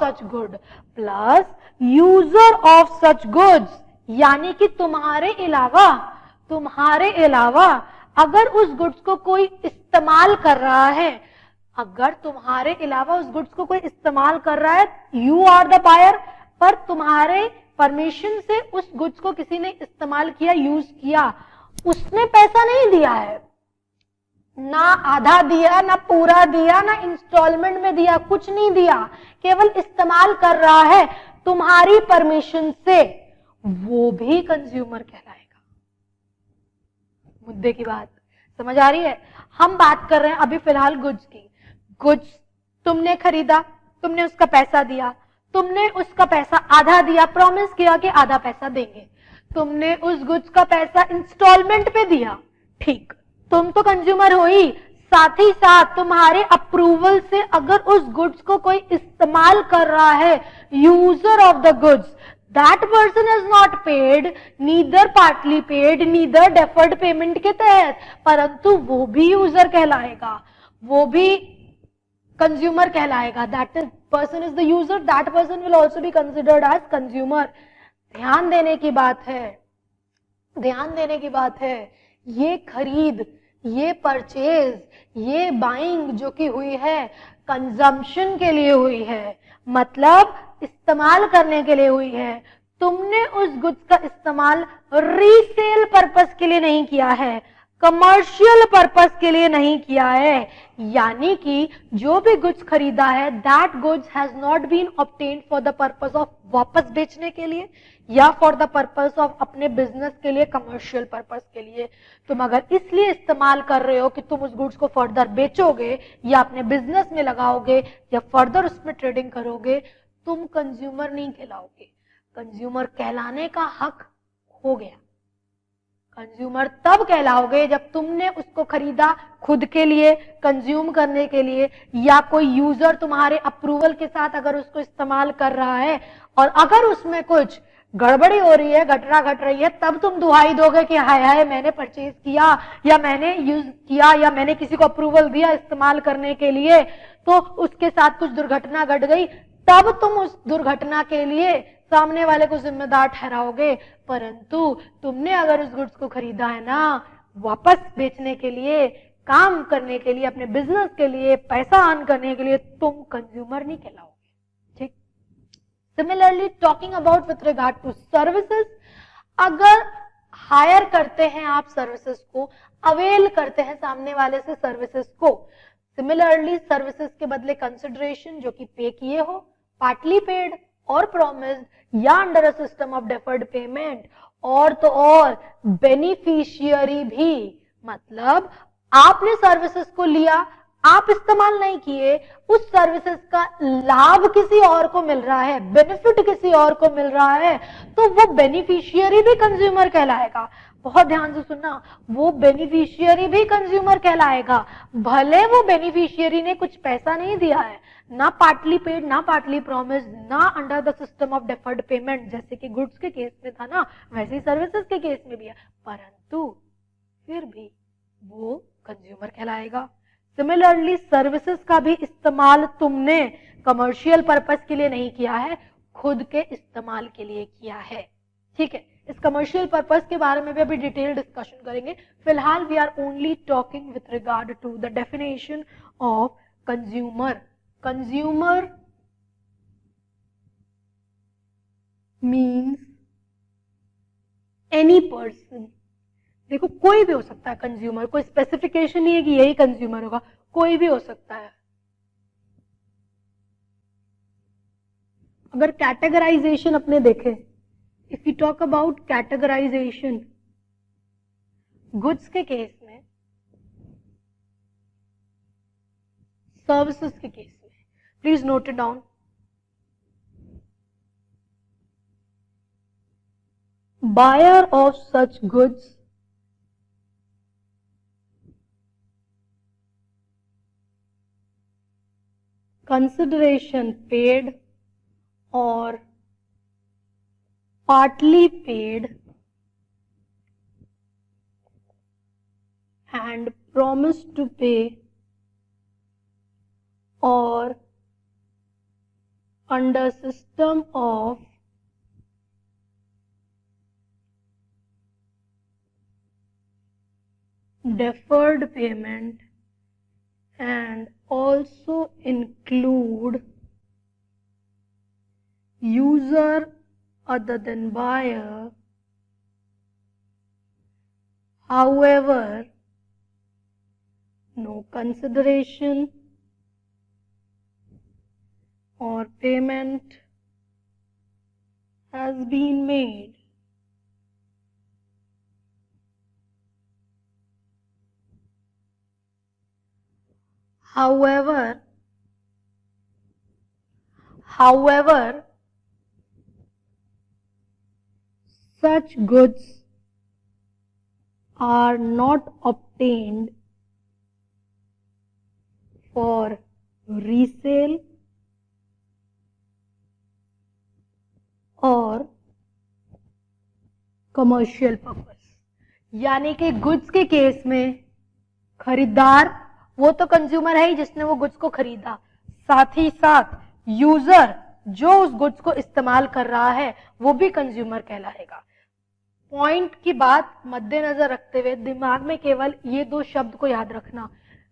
such goods, यानी कि तुम्हारे अलावा अगर उस गुड्स को कोई इस्तेमाल कर रहा है, अगर तुम्हारे अलावा उस गुड्स को कोई इस्तेमाल कर रहा है, यू आर द बायर, पर तुम्हारे परमिशन से उस गुड्स को किसी ने इस्तेमाल किया, यूज किया, उसने पैसा नहीं दिया है, ना आधा दिया, ना पूरा दिया, ना इंस्टॉलमेंट में दिया, कुछ नहीं दिया, केवल इस्तेमाल कर रहा है तुम्हारी परमिशन से, वो भी कंज्यूमर कहलाएगा। मुद्दे की बात समझ आ रही है? हम बात कर रहे हैं अभी फिलहाल गुड्स की। गुड्स तुमने खरीदा, तुमने उसका पैसा दिया, तुमने उसका पैसा आधा दिया, प्रॉमिस किया कि आधा पैसा देंगे, तुमने उस गुड्स का पैसा इंस्टॉलमेंट पे दिया, ठीक, तुम तो कंज्यूमर हो ही, साथ ही साथ तुम्हारे अप्रूवल से अगर उस गुड्स को कोई इस्तेमाल कर रहा है, user of the goods, that person is not paid, neither partly paid, neither deferred payment के तहत, परंतु वो भी यूजर कहलाएगा, वो भी कंज्यूमर कहलाएगा. That is person is the user, that person will also be considered as consumer. ध्यान देने की बात है, ध्यान देने की बात है. ये खरीद, ये परचेज, ये बाइंग जो कि हुई है कंजम्पशन के लिए हुई है, मतलब इस्तेमाल करने के लिए हुई है. तुमने उस गुड्स का इस्तेमाल रीसेल पर्पस के लिए नहीं किया है, कमर्शियल पर्पस के लिए नहीं किया है. यानी कि जो भी गुड्स खरीदा है, that goods has not been obtained for the purpose of वापस बेचने के लिए या फॉर द पर्पस ऑफ अपने बिजनेस के लिए, कमर्शियल पर्पस के लिए. तुम अगर इसलिए इस्तेमाल कर रहे हो कि तुम उस गुड्स को फर्दर बेचोगे या अपने बिजनेस में लगाओगे या फर्दर उसमें ट्रेडिंग करोगे, तुम कंज्यूमर नहीं कहलाओगे. कंज्यूमर कहलाने का हक हो गया. कंज्यूमर तब कहलाओगे जब तुमने उसको खरीदा खुद के लिए, कंज्यूम करने के लिए, या कोई यूजर तुम्हारे अप्रूवल के साथ अगर उसको इस्तेमाल कर रहा है और अगर उसमें कुछ गड़बड़ी हो रही है, घटना घट रही है, तब तुम दुहाई दोगे कि हाय हाय मैंने परचेज किया या मैंने यूज किया या मैंने किसी को अप्रूवल दिया इस्तेमाल करने के लिए, तो उसके साथ कुछ दुर्घटना घट गई, तब तुम उस दुर्घटना के लिए सामने वाले को जिम्मेदार ठहराओगे. परंतु तुमने अगर उस गुड्स को खरीदा है ना वापस बेचने के लिए, काम करने के लिए, अपने बिजनेस के लिए, पैसा अर्न करने के लिए, तुम कंज्यूमर नहीं कहलाओगे. ठीक. Similarly talking about with regard to services, अगर हायर करते हैं आप सर्विसेज को, अवेल करते हैं सामने वाले से सर्विसेज को, सिमिलरली सर्विसेज के बदले कंसिडरेशन जो कि पे किए हो, पार्टली पेड और प्रोमिस्ड या under a system of deferred payment, और तो और बेनिफिशियरी भी, मतलब आपने सर्विसेज को लिया, आप इस्तेमाल नहीं किए, उस सर्विसेज का लाभ किसी और को मिल रहा है, बेनिफिट किसी और को मिल रहा है, तो वो बेनिफिशियरी भी कंज्यूमर कहलाएगा. बहुत ध्यान से सुनना, वो बेनिफिशियरी भी कंज्यूमर कहलाएगा, भले वो बेनिफिशियरी ने कुछ पैसा नहीं दिया है, ना पार्टली पेड, ना पार्टली प्रॉमिस, ना under the system of deferred payment, जैसे कि गुड्स के केस में था ना, वैसे ही सर्विसेज के केस में भी है, परंतु फिर भी वो कंज्यूमर कहलाएगा. सिमिलरली सर्विसेज का भी इस्तेमाल तुमने कमर्शियल पर्पस के लिए नहीं किया है, खुद के इस्तेमाल के लिए किया है. ठीक है, इस कमर्शियल पर्पस के बारे में भी अभी डिटेल डिस्कशन करेंगे. फिलहाल we are only talking with regard to the definition of consumer. Consumer means any person. देखो कोई भी हो सकता है कंज्यूमर, कोई स्पेसिफिकेशन नहीं है कि यही कंज्यूमर होगा, कोई भी हो सकता है. अगर कैटेगराइजेशन अपने देखें, if you talk about categorization goods के केस में, सर्विसेज के केस में, please note it down. Buyer of such goods consideration paid or partly paid and promised to pay or under system of deferred payment and also include user other than buyer, however no consideration or payment has been made. However, such goods are not obtained for resale और commercial purpose. यानी कि goods के case में खरीदार वो तो consumer है ही जिसने वो गुड्स को खरीदा, साथ ही साथ यूजर जो उस गुड्स को इस्तेमाल कर रहा है वो भी कंज्यूमर कहलाएगा। पॉइंट की बात मद्देनजर रखते हुए दिमाग में केवल ये दो शब्द को याद रखना,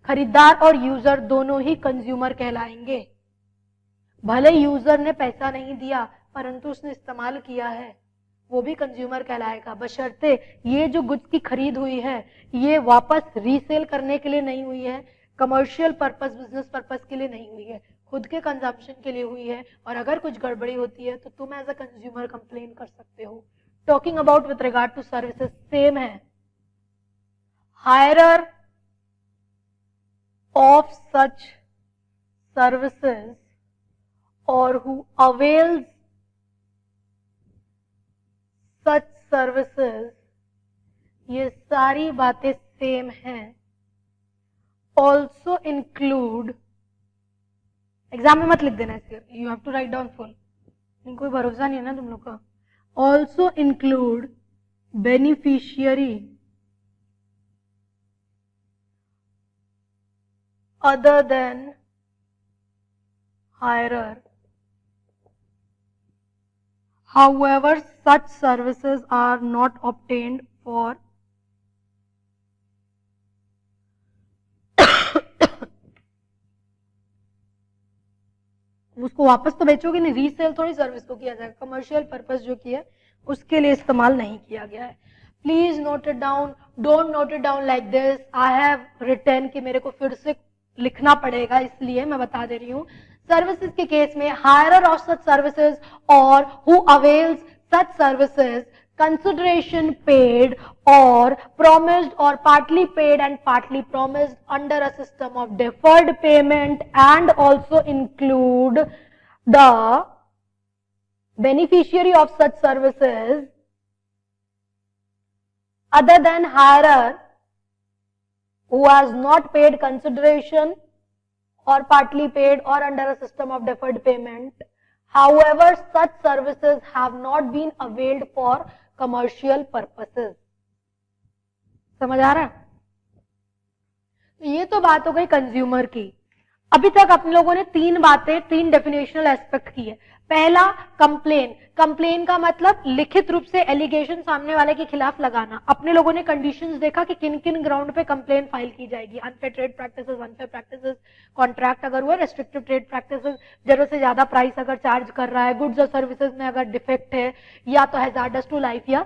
खरीदार और यूजर दोनों ही कंज्यूमर कहलाएंगे। भले यूजर ने पैसा नहीं दिया परंतु उसने इस्तेमाल किया है, वो भी कंज्यूमर कहलाएगा, बशर्ते ये जो गुड्स की खरीद हुई है ये वापस रीसेल करने के लिए नहीं हुई है, कमर्शियल पर्पस बिजनेस पर्पस के लिए नहीं हुई है, खुद के कंजम्पशन के लिए हुई है। और अगर कुछ गड़बड़ी होती है तो तुम एज अ कंज्यूमर कंप्लेन कर सकते हो। Talking about with regard to services same है। हायरर ऑफ सच सर्विसेज और हु अवेल्स सच सर्विसेज, ये सारी बातें सेम हैं। ऑल्सो इंक्लूड, एग्जाम में मत लिख देना इसके, you have to write down full, कोई भरोसा नहीं है ना तुम लोग का। Also include beneficiary other than hirer, however such services are not obtained for उसको वापस तो बेचोगे नहीं, रीसेल थोड़ी सर्विस को किया जाएगा, कमर्शियल पर्पस जो किया उसके लिए इस्तेमाल नहीं किया गया है। Please note it down, don't note it down like this, I have written कि मेरे को फिर से लिखना पड़ेगा इसलिए मैं बता दे रही हूं। सर्विसेज के केस में हायरर ऑफ सच सर्विसेज और who avails such services, consideration paid or promised or partly paid and partly promised under a system of deferred payment, and also include the beneficiary of such services other than hirer who has not paid consideration or partly paid or under a system of deferred payment, however such services have not been availed for commercial purposes। समझ आ रहा है? तो ये तो बात हो गई consumer की। अभी तक अपने लोगों ने तीन बातें, तीन डेफिनेशनल एस्पेक्ट की है। पहला कंप्लेन, कंप्लेन का मतलब लिखित रूप से एलिगेशन सामने वाले के खिलाफ लगाना। अपने लोगों ने कंडीशंस देखा कि किन किन ग्राउंड पे कंप्लेन फाइल की जाएगी, unfair trade practices, unfair practices, contract अगर हुआ, रेस्ट्रिक्टिव ट्रेड प्रैक्टिसेस, जरूरत से ज्यादा प्राइस अगर चार्ज कर रहा है, गुड्स और सर्विसेज में अगर डिफेक्ट है, या तो हैजार्डस टू लाइफ या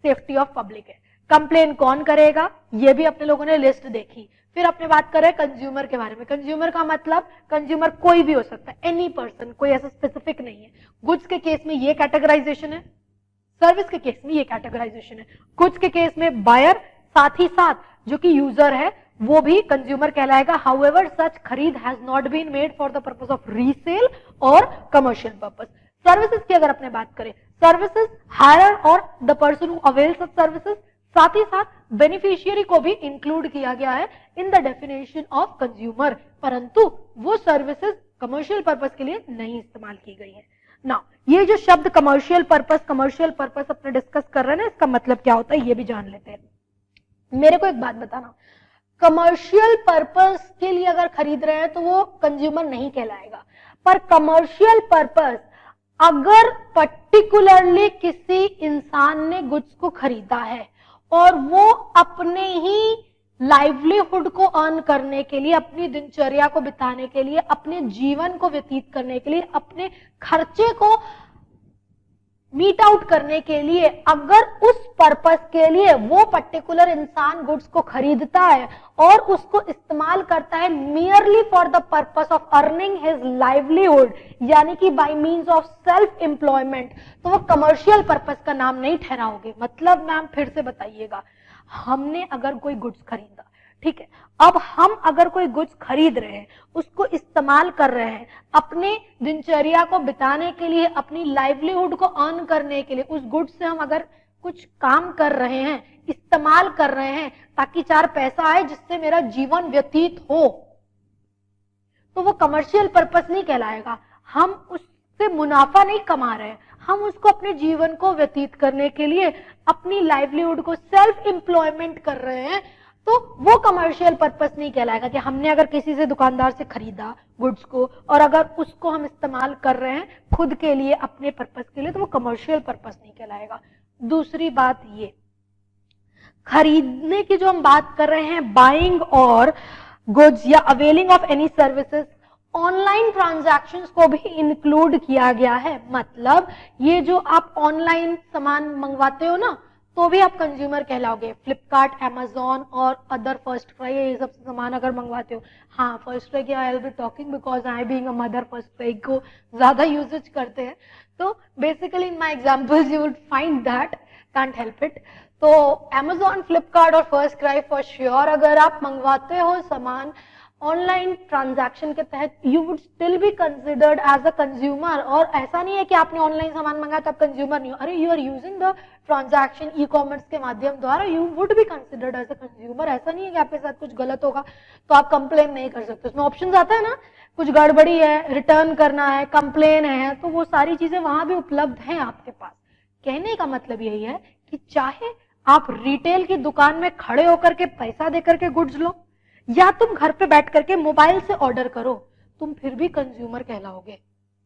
सेफ्टी ऑफ पब्लिक है। कंप्लेन कौन करेगा ये भी अपने लोगों ने लिस्ट देखी। फिर अपने बात कर रहे हैं कंज्यूमर के बारे में। कंज्यूमर का मतलब कंज्यूमर कोई भी हो सकता है, एनी पर्सन, कोई ऐसा स्पेसिफिक नहीं है। गुड्स के केस में ये कैटेगराइजेशन है, सर्विस के केस में ये कैटेगराइजेशन है। गुड्स के केस में बायर साथ ही साथ जो कि यूजर है वो भी कंज्यूमर कहलाएगा। हाउएवर सच खरीद has not been made for the purpose of resale और कमर्शियल पर्पस। सर्विसेज की अगर अपने बात करें, सर्विसेज हायरर और the person who avail such services, साथ ही साथ बेनिफिशियरी को भी इंक्लूड किया गया है in the definition of consumer, परंतु वो सर्विसेज कमर्शियल पर्पस के लिए नहीं इस्तेमाल की गई है। नाउ ये जो शब्द कमर्शियल पर्पस अपने डिस्कस कर रहे हैं ना, इसका मतलब क्या होता है ये भी जान लेते हैं। मेरे को एक बात बताना, कमर्शियल पर्पस के लिए अगर खरीद रहे हैं तो वो कंज्यूमर नहीं कहलाएगा, पर कमर्शियल पर्पस अगर पर्टिकुलरली किसी इंसान ने गुड्स को खरीदा है और वो अपने ही लाइवलीहुड को अर्न करने के लिए, अपनी दिनचर्या को बिताने के लिए, अपने जीवन को व्यतीत करने के लिए, अपने खर्चे को मीट आउट करने के लिए, अगर उस पर्पस के लिए वो पर्टिकुलर इंसान गुड्स को खरीदता है और उसको इस्तेमाल करता है merely for the purpose of earning his livelihood, यानी कि by means of self employment, तो वो कमर्शियल पर्पस का नाम नहीं ठहराओगे। मतलब मैम फिर से बताइएगा, हमने अगर कोई गुड्स खरीदा, ठीक है, अब हम अगर कोई गुड्स खरीद रहे हैं, उसको इस्तेमाल कर रहे हैं अपने दिनचर्या को बिताने के लिए, अपनी लाइवलीहुड को अर्न करने के लिए, उस गुड्स से हम अगर कुछ काम कर रहे हैं, इस्तेमाल कर रहे हैं ताकि चार पैसा आए जिससे मेरा जीवन व्यतीत हो, तो वो कमर्शियल पर्पस नहीं कहलाएगा। हम उससे मुनाफा नहीं कमा रहे हैं, हम उसको अपने जीवन को व्यतीत करने के लिए, अपनी लाइवलीहुड को सेल्फ एम्प्लॉयमेंट कर रहे हैं, तो वो कमर्शियल पर्पस नहीं कहलाएगा। कि हमने अगर किसी से, दुकानदार से खरीदा गुड्स को और अगर उसको हम इस्तेमाल कर रहे हैं खुद के लिए, अपने पर्पस के लिए, तो वो कमर्शियल पर्पस नहीं कहलाएगा। दूसरी बात ये, खरीदने की जो हम बात कर रहे हैं, बाइंग और गुड्स या availing of any services, online transactions को भी इंक्लूड किया गया है। मतलब ये जो आप ऑनलाइन सामान मंगवाते हो ना, तो भी आप कंज्यूमर कहलाओगे। फ्लिपकार्ट, अमेजॉन और अदर फर्स्ट क्राई, ये सब सामान अगर मंगवाते हो, हाँ फर्स्ट क्राई की I will be talking because I being a mother first cry को ज्यादा यूजेज करते हैं, तो basically in my examples you will find that, can't help it. तो अमेजॉन, फ्लिपकार्ट और फर्स्ट क्राई फॉर श्योर अगर आप मंगवाते हो सामान ऑनलाइन ट्रांजैक्शन के तहत, you would still be considered as a consumer. और ऐसा नहीं है कि आपने ऑनलाइन सामान मंगाया तो आप कंज्यूमर नहीं हो, अरे you are using the transaction e commerce के माध्यम द्वारा, you would be considered as a consumer. ऐसा नहीं है कि आपके साथ कुछ गलत होगा तो आप कंप्लेन नहीं कर सकते। उसमें ऑप्शन आता है ना, कुछ गड़बड़ी है, रिटर्न करना है, कंप्लेन है, तो वो सारी चीजें वहां भी उपलब्ध हैं आपके पास। कहने का मतलब यही है कि चाहे आप रिटेल की दुकान में खड़े होकर के पैसा देकर के गुड्स लो, या तुम घर पे बैठ करके मोबाइल से ऑर्डर करो, तुम फिर भी कंज्यूमर कहलाओगे।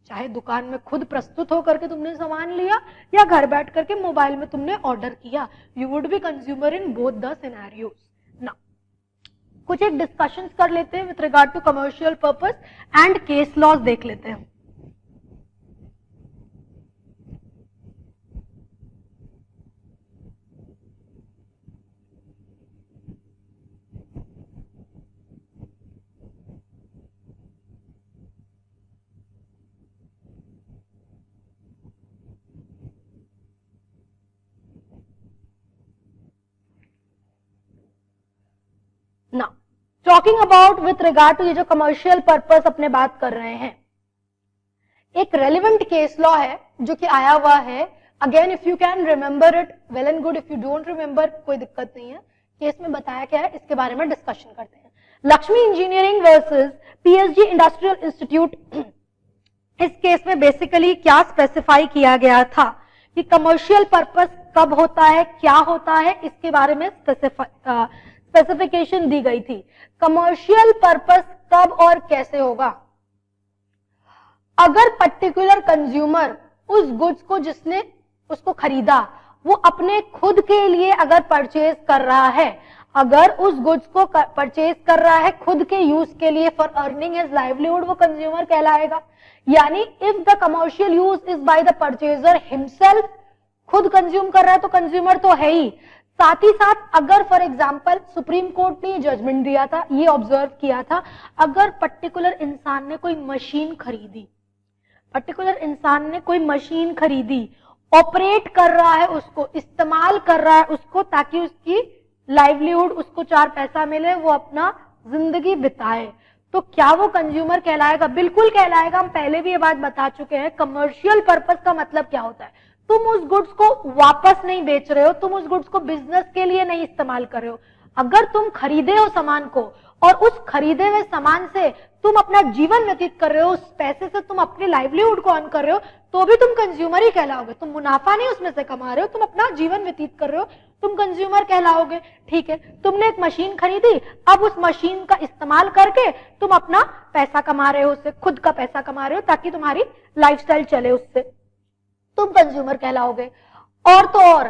चाहे दुकान में खुद प्रस्तुत होकर के तुमने सामान लिया या घर बैठ करके मोबाइल में तुमने ऑर्डर किया, you would be consumer in both the scenarios. ना कुछ एक डिस्कशंस कर लेते हैं with regard to commercial purpose and case laws देख लेते हैं। ना talking about with regard to ये जो कमर्शियल पर्पस अपने बात कर रहे हैं, एक रेलिवेंट केस लॉ है जो कि आया हुआ है। Again if you can remember it well and good, if you don't remember कोई दिक्कत नहीं है, केस में बताया क्या है इसके बारे में डिस्कशन करते हैं। Lakshmi engineering versus PSG industrial institute, इस केस में बेसिकली क्या स्पेसिफाई किया गया था कि कमर्शियल पर्पस कब होता है, क्या होता है, इसके बारे में स्पेसिफिकेशन दी गई थी। कमर्शियल पर्पस कब और कैसे होगा? अगर पर्टिकुलर कंज्यूमर उस गुड्स को जिसने उसको खरीदा वो अपने खुद के लिए अगर परचेज कर रहा है, अगर उस गुड्स को परचेज कर रहा है खुद के यूज के लिए फॉर अर्निंग हिज लाइवलीहुड, वो कंज्यूमर कहलाएगा। यानी if the commercial use is by the purchaser himself, खुद कंज्यूम कर रहा है तो कंज्यूमर तो है ही। साथ ही साथ अगर फॉर एग्जांपल सुप्रीम कोर्ट ने जजमेंट दिया था, ये ऑब्जर्व किया था, अगर पर्टिकुलर इंसान ने कोई मशीन खरीदी, पर्टिकुलर इंसान ने कोई मशीन खरीदी, ऑपरेट कर रहा है उसको, इस्तेमाल कर रहा है उसको ताकि उसकी लाइवलीहुड, उसको चार पैसा मिले, वो अपना जिंदगी बिताए, तो क्या वो कंज्यूमर कहलाएगा? बिल्कुल कहलाएगा। हम पहले भी ये बात बता चुके हैं। कमर्शियल पर्पस का मतलब क्या होता है? तुम उस गुड्स को वापस नहीं बेच रहे हो, तुम उस गुड्स को बिजनेस के लिए नहीं इस्तेमाल कर रहे हो। अगर तुम खरीदे हो सामान को और उस खरीदे हुए सामान से तुम अपना जीवन व्यतीत कर रहे हो, उस पैसे से तुम अपनी लाइवलीहुड को अर्न कर रहे हो, तो भी तुम कंज्यूमर ही कहलाओगे। तुम मुनाफा नहीं उसमें से कमा रहे हो, तुम अपना जीवन व्यतीत कर रहे हो, तुम कंज्यूमर कहलाओगे। ठीक है, तुमने एक मशीन खरीदी, अब उस मशीन का इस्तेमाल करके तुम अपना पैसा कमा रहे हो, उससे खुद का पैसा कमा रहे हो ताकि तुम्हारी लाइफस्टाइल चले, उससे तुम कंज्यूमर कहलाओगे। और तो और,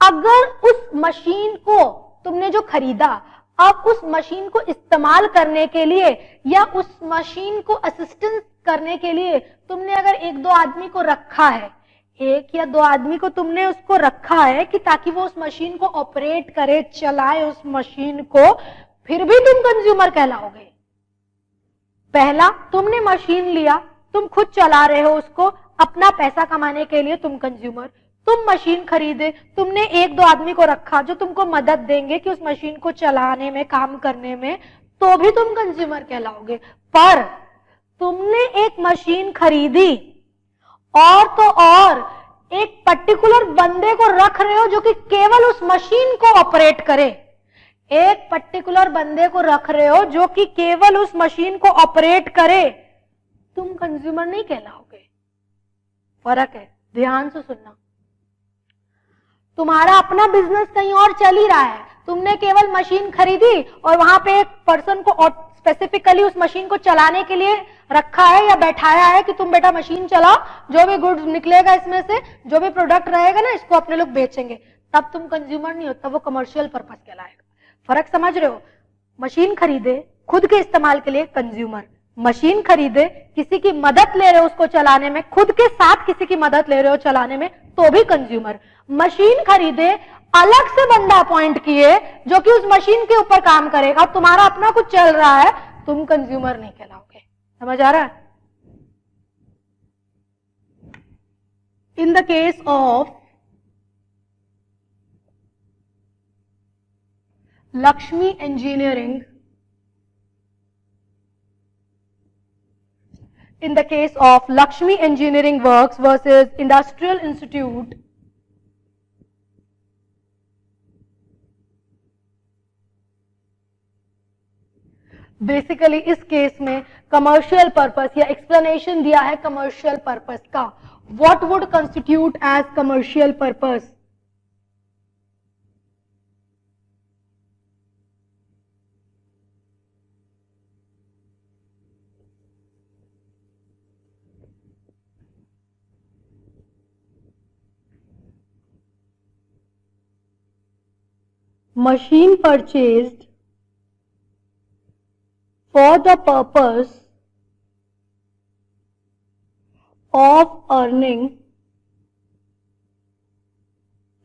अगर उस मशीन को तुमने जो खरीदा, अब उस मशीन को इस्तेमाल करने के लिए या उस मशीन को असिस्टेंस करने के लिए तुमने अगर एक दो आदमी को रखा है, एक या दो आदमी को तुमने उसको रखा है कि ताकि वो उस मशीन को ऑपरेट करे, चलाए उस मशीन को, फिर भी तुम कंज्यूमर कहलाओगे। पहला, तुमने मशीन लिया, तुम खुद चला रहे हो उसको अपना पैसा कमाने के लिए, तुम कंज्यूमर। तुम मशीन खरीदे, तुमने एक दो आदमी को रखा जो तुमको मदद देंगे कि उस मशीन को चलाने में, काम करने में, तो भी तुम कंज्यूमर कहलाओगे। पर तुमने एक मशीन खरीदी और तो और एक पर्टिकुलर बंदे को रख रहे हो जो कि केवल उस मशीन को ऑपरेट करे, एक पर्टिकुलर बंदे को रख रहे हो जो कि केवल उस मशीन को ऑपरेट करे, तुम कंज्यूमर नहीं कहलाओगे। फर्क है, ध्यान से सुनना। तुम्हारा अपना बिजनेस कहीं और चल ही रहा है, तुमने केवल मशीन खरीदी और वहां पे एक पर्सन को स्पेसिफिकली उस मशीन को चलाने के लिए रखा है या बैठाया है कि तुम बेटा मशीन चलाओ, जो भी गुड्स निकलेगा इसमें से, जो भी प्रोडक्ट रहेगा ना, इसको अपने लोग बेचेंगे, तब तुम कंज्यूमर नहीं हो, तब वो कमर्शियल पर्पस कहलाएगा। फर्क समझ रहे हो? मशीन खरीदे खुद के इस्तेमाल के लिए कंज्यूमर, मशीन खरीदे किसी की मदद ले रहे हो उसको चलाने में, खुद के साथ किसी की मदद ले रहे हो चलाने में, तो भी कंज्यूमर। मशीन खरीदे अलग से बंदा अपॉइंट किए जो कि उस मशीन के ऊपर काम करेगा, तुम्हारा अपना कुछ चल रहा है, तुम कंज्यूमर नहीं कहलाओगे। समझ आ रहा है? इन the case of Lakshmi Engineering, in the case of Lakshmi Engineering Works versus Industrial Institute, basically इस केस में कमर्शियल पर्पस या एक्सप्लेनेशन दिया है कमर्शियल पर्पस का। What would constitute as commercial purpose? Machine purchased for the purpose of earning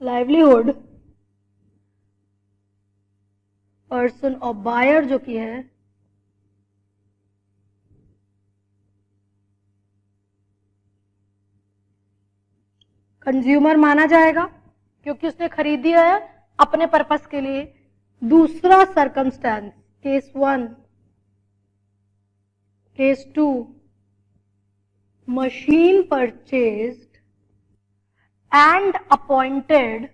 livelihood, person और buyer जो की है कंज्यूमर माना जाएगा क्योंकि उसने खरीदी है अपने पर्पस के लिए। दूसरा circumstance, case 1, case 2, machine purchased and appointed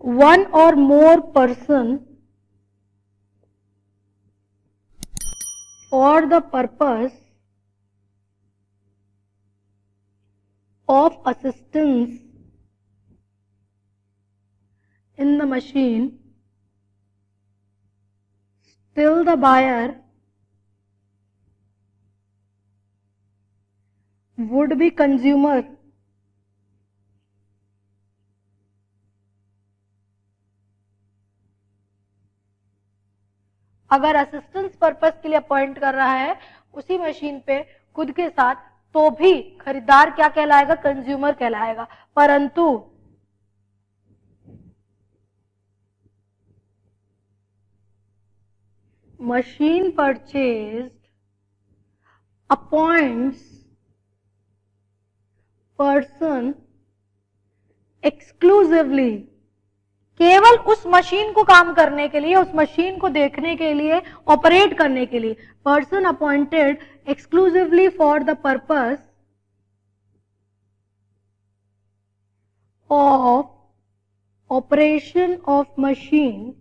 one or more person for the purpose of assistance in the machine, still the buyer would be consumer। अगर असिस्टेंस पर्पस के लिए अपॉइंट कर रहा है उसी मशीन पे खुद के साथ, तो भी खरीदार क्या कहलाएगा? कंज्यूमर कहलाएगा। परंतु machine purchased appoints person exclusively, केवल उस मशीन को काम करने के लिए, उस मशीन को देखने के लिए, ऑपरेट करने के लिए। Person appointed exclusively for the purpose of operation of machine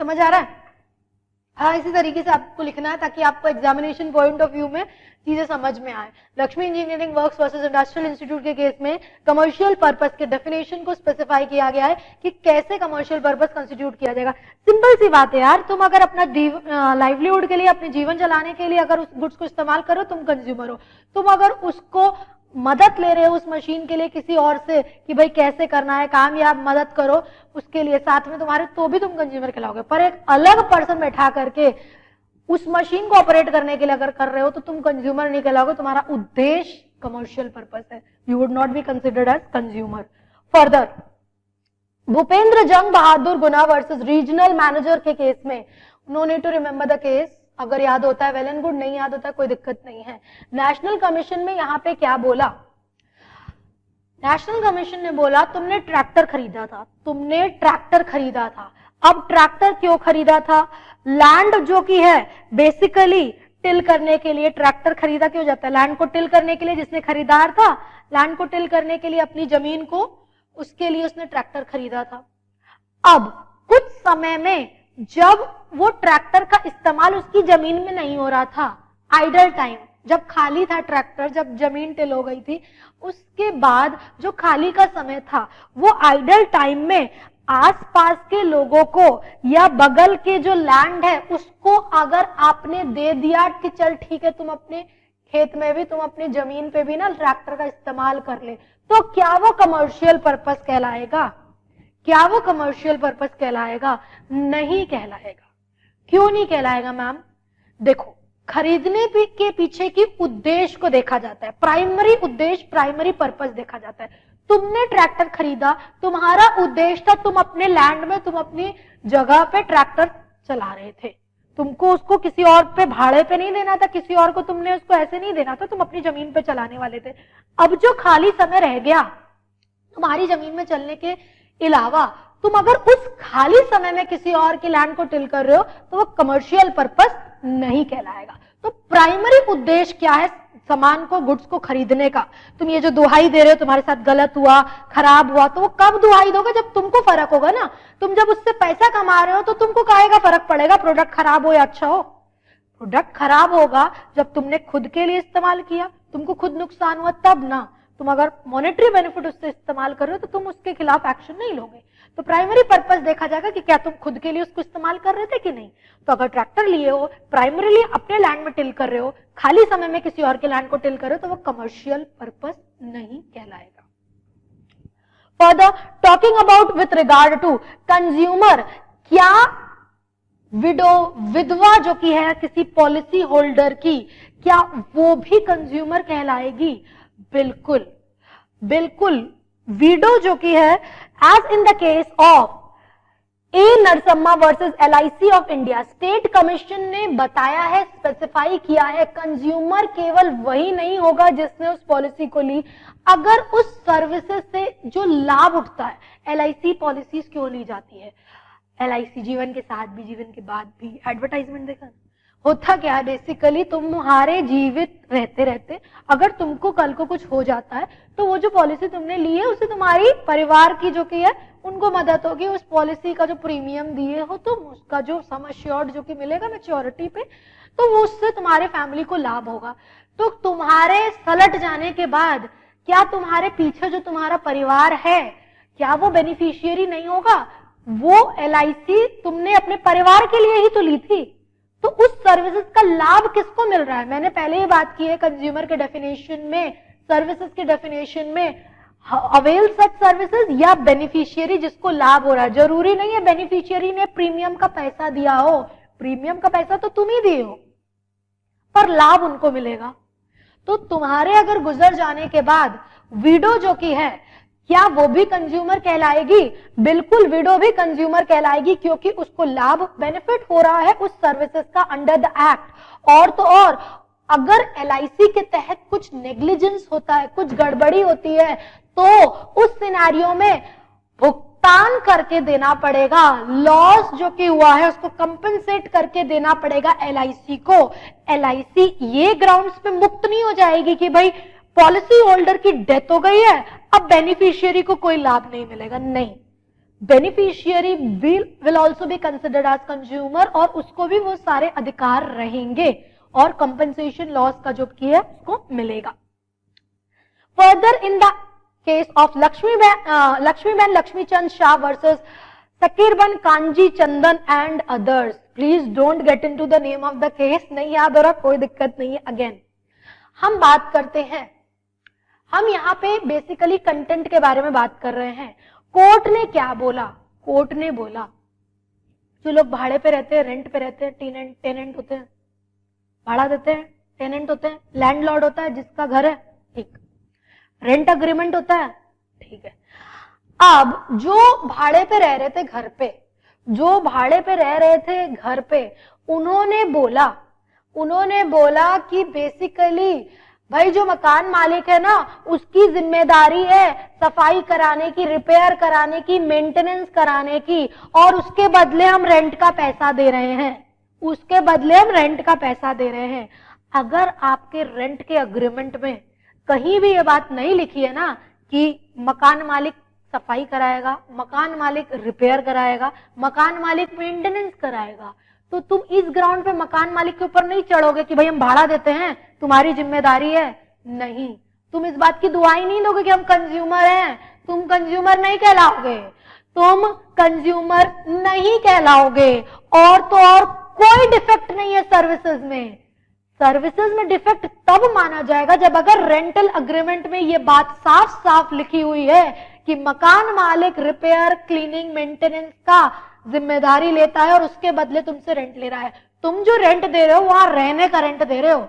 समझ आ रहा है? हाँ, इसी तरीके से आपको लिखना है ताकि आपको एग्जामिनेशन पॉइंट ऑफ व्यू में चीजें समझ में आए। Lakshmi engineering works versus industrial institute के केस में कमर्शियल पर्पस के डेफिनेशन को स्पेसिफाई किया गया है कि कैसे कमर्शियल पर्पस कंस्टिट्यूट किया जाएगा। सिंपल सी बात है यार, तुम अगर अपना लाइवलीहुड के लिए, अपने जीवन चलाने के लिए अगर उस गुड्स को इस्तेमाल करो, तुम कंज्यूमर हो। तुम अगर उसको मदद ले रहे हो उस मशीन के लिए किसी और से कि भाई कैसे करना है काम, या मदद करो उसके लिए साथ में तुम्हारे, तो भी तुम कंज्यूमर कहलाओगे। पर एक अलग पर्सन बैठा करके उस मशीन को ऑपरेट करने के लिए अगर कर रहे हो तो तुम कंज्यूमर नहीं कहलाओगे, तुम्हारा उद्देश्य कमर्शियल पर्पस है। You would not be considered as consumer. Further, Bhupendra Jung Bahadur Guna versus regional manager के केस में, no need to remember the case, अगर याद होता है वेल एंड गुड, नहीं याद होता है कोई दिक्कत नहीं है। नेशनल कमीशन में यहाँ पे क्या बोला, नेशनल कमीशन ने बोला तुमने ट्रैक्टर खरीदा था, तुमने ट्रैक्टर खरीदा था। अब ट्रैक्टर क्यों खरीदा था, लैंड जो की है बेसिकली टिल करने के लिए ट्रैक्टर खरीदा क्यों जाता है, लैंड को टिल करने के लिए, जिसने खरीदार था लैंड को टिल करने के लिए अपनी जमीन को, उसके लिए उसने ट्रैक्टर खरीदा था। अब कुछ समय में जब वो ट्रैक्टर का इस्तेमाल उसकी जमीन में नहीं हो रहा था, आइडल टाइम, जब खाली था ट्रैक्टर, जब जमीन टिल हो गई थी, उसके बाद जो खाली का समय था वो आइडल टाइम में आसपास के लोगों को या बगल के जो लैंड है उसको अगर आपने दे दिया कि चल ठीक है तुम अपने खेत में भी, तुम अपनी जमीन पे भी ना ट्रैक्टर का इस्तेमाल कर ले, तो क्या वो कमर्शियल पर्पस कहलाएगा, क्या वो कमर्शियल पर्पस कहलाएगा, नहीं कहलाएगा। क्यों नहीं कहलाएगा मैम, देखो खरीदने के पीछे की उद्देश्य को देखा जाता है, प्राइमरी उद्देश्य, प्राइमरी पर्पस देखा जाता है। तुमने ट्रैक्टर खरीदा, तुम्हारा उद्देश्य था तुम अपने लैंड में, तुम अपनी जगह पे ट्रैक्टर चला रहे थे, तुमको उसको किसी और पे भाड़े पे नहीं देना था, किसी और को तुमने उसको ऐसे नहीं देना था, तुम अपनी जमीन पे चलाने वाले थे। अब जो खाली समय रह गया तुम्हारी जमीन में चलने के अलावा, तुम अगर उस खाली समय में किसी और की लैंड को टिल कर रहे हो तो वो कमर्शियल पर्पस नहीं कहलाएगा। तो प्राइमरी उद्देश्य क्या है सामान को, गुड्स को खरीदने का, तुम ये जो दुहाई दे रहे हो तुम्हारे साथ गलत हुआ, खराब हुआ, तो वो कब दुहाई दोगे, जब तुमको फर्क होगा ना, तुम जब उससे पैसा कमा रहे हो तो तुमको काहे का फर्क पड़ेगा प्रोडक्ट खराब हो या अच्छा हो। प्रोडक्ट खराब होगा जब तुमने खुद के लिए इस्तेमाल किया, तुमको खुद नुकसान हुआ तब ना। तुम अगर मॉनेटरी बेनिफिट उससे इस्तेमाल कर रहे हो तो तुम उसके खिलाफ एक्शन नहीं लोगे। तो प्राइमरी पर्पस देखा जाएगा कि क्या तुम खुद के लिए उसको इस्तेमाल कर रहे थे कि नहीं। तो अगर ट्रैक्टर लिए हो, प्राइमरीली अपने लैंड में टिल कर रहे हो, खाली समय में किसी और के लैंड को टिल कर रहे हो, तो वो कमर्शियल पर्पस नहीं कहलाएगा। Further talking about with regard to consumer, क्या विधवा जो की है किसी पॉलिसी होल्डर की, क्या वो भी कंज्यूमर कहलाएगी? बिल्कुल बिल्कुल। वीडो जो की है, as in the case of A Narasamma versus LIC of India, state commission ने बताया है, स्पेसिफाई किया है, कंज्यूमर केवल वही नहीं होगा जिसने उस पॉलिसी को ली, अगर उस सर्विसेज से जो लाभ उठता है। LIC पॉलिसीज क्यों ली जाती है? LIC जीवन के साथ भी, जीवन के बाद भी, एडवर्टाइजमेंट देखा होता क्या है, बेसिकली तुम्हारे जीवित रहते रहते अगर तुमको कल को कुछ हो जाता है तो वो जो पॉलिसी तुमने ली है उससे तुम्हारी परिवार की जो की है उनको मदद होगी। उस पॉलिसी का जो प्रीमियम दिए हो तुम, उसका जो सम एश्योर्ड जो कि मिलेगा मैच्योरिटी पे, तो वो उससे तुम्हारे फैमिली को लाभ होगा। तो तुम्हारे सलट जाने के बाद क्या तुम्हारे पीछे जो तुम्हारा परिवार है, क्या वो बेनिफिशियरी नहीं होगा? वो LIC तुमने अपने परिवार के लिए ही तो ली थी, तो उस सर्विसेज का लाभ किसको मिल रहा है? मैंने पहले ही बात की है कंज्यूमर के डेफिनेशन में, सर्विसेज के डेफिनेशन में, अवेल सच सर्विसेज या बेनिफिशियरी जिसको लाभ हो रहा है। जरूरी नहीं है बेनिफिशियरी ने प्रीमियम का पैसा दिया हो, प्रीमियम का पैसा तो तुम ही दिए हो, पर लाभ उनको मिलेगा। तो तुम्हारे अगर गुजर जाने के बाद विडो जो की है, क्या वो भी कंज्यूमर कहलाएगी? बिल्कुल, विडो भी कंज्यूमर कहलाएगी, क्योंकि उसको लाभ बेनिफिट हो रहा है उस सर्विसेज का अंडर द एक्ट। और तो और अगर LIC के तहत कुछ नेग्लिजेंस होता है, कुछ गड़बड़ी होती है, तो उस सिनेरियो में भुगतान करके देना पड़ेगा, लॉस जो कि हुआ है उसको कंपनसेट करके देना पड़ेगा LIC को। LIC ये ग्राउंड्स पे मुक्त नहीं हो जाएगी कि भाई पॉलिसी होल्डर की डेथ हो गई है, अब बेनिफिशियरी को कोई लाभ नहीं मिलेगा। नहीं, beneficiary will also be considered as consumer, और उसको भी वो सारे अधिकार रहेंगे और कंपनसेशन लॉस का जो की है उसको मिलेगा। Further in the case of Laxmiben Laxmichand Shah versus Sakirban Kanji Chandan and others, please don't get into the name of the case, नहीं याद हो रहा कोई दिक्कत नहीं है। अगेन हम बात करते हैं, हम यहाँ पे बेसिकली कंटेंट के बारे में बात कर रहे हैं। कोर्ट ने क्या बोला? कोर्ट ने बोला जो लोग भाड़े पे रहते हैं, रेंट पे रहते हैं, टेनेंट होते हैं, भाड़ा देते हैं, टेनेंट होते हैं, लैंडलॉर्ड होता है जिसका घर है, ठीक, रेंट अग्रीमेंट होता है, ठीक है। अब जो भाड़े पे रह रहे थे घर पे, जो भाड़े पे रह रहे थे घर पे, उन्होंने बोला कि बेसिकली भाई जो मकान मालिक है ना, उसकी जिम्मेदारी है सफाई कराने की, रिपेयर कराने की, मेंटेनेंस कराने की, और उसके बदले हम रेंट का पैसा दे रहे हैं। अगर आपके रेंट के अग्रीमेंट में कहीं भी ये बात नहीं लिखी है ना कि मकान मालिक सफाई कराएगा, मकान मालिक रिपेयर कराएगा, मकान मालिक मेंटेनेंस कराएगा, तो तुम इस ग्राउंड पे मकान मालिक के ऊपर नहीं चढ़ोगे कि भाई हम भाड़ा देते हैं, तुम्हारी जिम्मेदारी है। नहीं, तुम इस बात की दुआई नहीं दोगे कि हम कंज्यूमर हैं। तुम कंज्यूमर नहीं कहलाओगे। और तो और कोई डिफेक्ट नहीं है सर्विसेज में डिफेक्ट तब माना जाएगा जब अगर रेंटल अग्रीमेंट में ये बात साफ साफ लिखी हुई है कि मकान मालिक रिपेयर, क्लीनिंग, मेंटेनेंस का जिम्मेदारी लेता है और उसके बदले तुमसे रेंट ले रहा है। तुम जो रेंट दे रहे हो वहां रहने का रेंट दे रहे हो,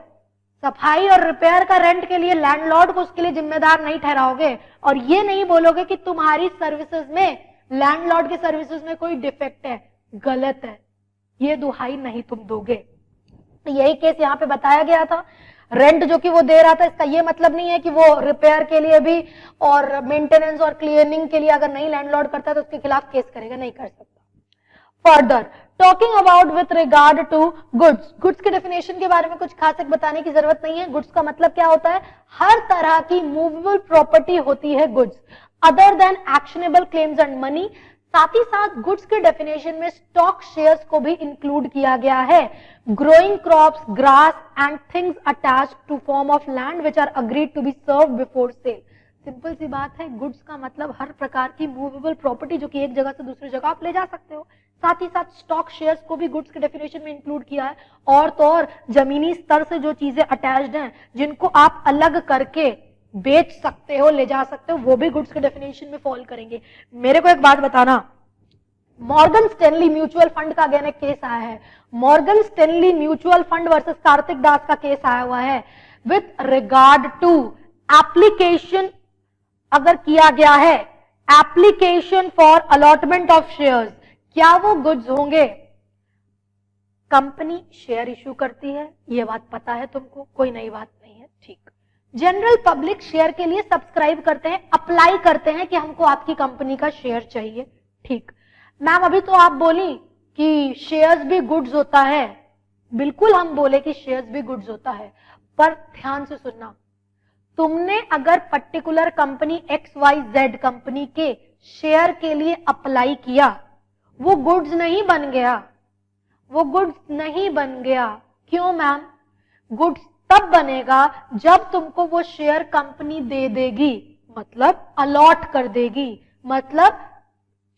सफाई और रिपेयर का रेंट के लिए लैंडलॉर्ड को उसके लिए जिम्मेदार नहीं ठहराओगे। और ये नहीं बोलोगे कि तुम्हारी सर्विसेज में, लैंडलॉर्ड की सर्विसेज में कोई डिफेक्ट है, गलत है, ये दुहाई नहीं तुम दोगे। तो यही केस यहाँ पे बताया गया था। रेंट जो कि वो दे रहा था, इसका ये मतलब नहीं है कि वो रिपेयर के लिए भी और मेंटेनेंस और क्लीनिंग के लिए अगर नहीं लैंडलॉर्ड करता है तो उसके खिलाफ केस करेगा, नहीं कर सकता। Further talking about with regard to goods के डेफिनेशन के बारे में कुछ खास बताने की जरूरत नहीं है। गुड्स का मतलब क्या होता है? हर तरह की मूवेबल प्रॉपर्टी होती है goods, other than actionable claims and money. साथ ही साथ गुड्स के डेफिनेशन में स्टॉक शेयर्स को भी इंक्लूड किया गया है। Growing crops, grass and things attached to form of land which are agreed to be serve before sale. Simple सी बात है, गुड्स का मतलब हर प्रकार की मूवेबल प्रॉपर्टी जो कि एक जगह से दूसरी जगह आप ले जा सकते हो। साथ ही साथ स्टॉक शेयर्स को भी गुड्स के डेफिनेशन में इंक्लूड किया है। और तो और जमीनी स्तर से जो चीजें अटैच्ड हैं, जिनको आप अलग करके बेच सकते हो, ले जा सकते हो, वो भी गुड्स के डेफिनेशन में फॉल करेंगे। मेरे को एक बात बताना, मॉर्गन स्टैनली म्यूचुअल फंड का अगेन एक केस आया है। Morgan Stanley mutual fund versus Kartik Das का केस आया हुआ है विथ रिगार्ड टू एप्लीकेशन। अगर किया गया है application for allotment of shares, क्या वो गुड्स होंगे? कंपनी शेयर इश्यू करती है, ये बात पता है तुमको, कोई नई बात नहीं है, ठीक। जनरल पब्लिक शेयर के लिए सब्सक्राइब करते हैं, अप्लाई करते हैं कि हमको आपकी कंपनी का शेयर चाहिए, ठीक। मैम अभी तो आप बोली कि शेयर्स भी गुड्स होता है, बिल्कुल हम बोले कि शेयर्स भी गुड्स होता है, पर ध्यान से सुनना, तुमने अगर पर्टिकुलर कंपनी XYZ कंपनी के शेयर के लिए अप्लाई किया, वो गुड्स नहीं बन गया, वो गुड्स नहीं बन गया। क्यों मैम? गुड्स तब बनेगा जब तुमको वो शेयर कंपनी दे देगी, मतलब अलॉट कर देगी, मतलब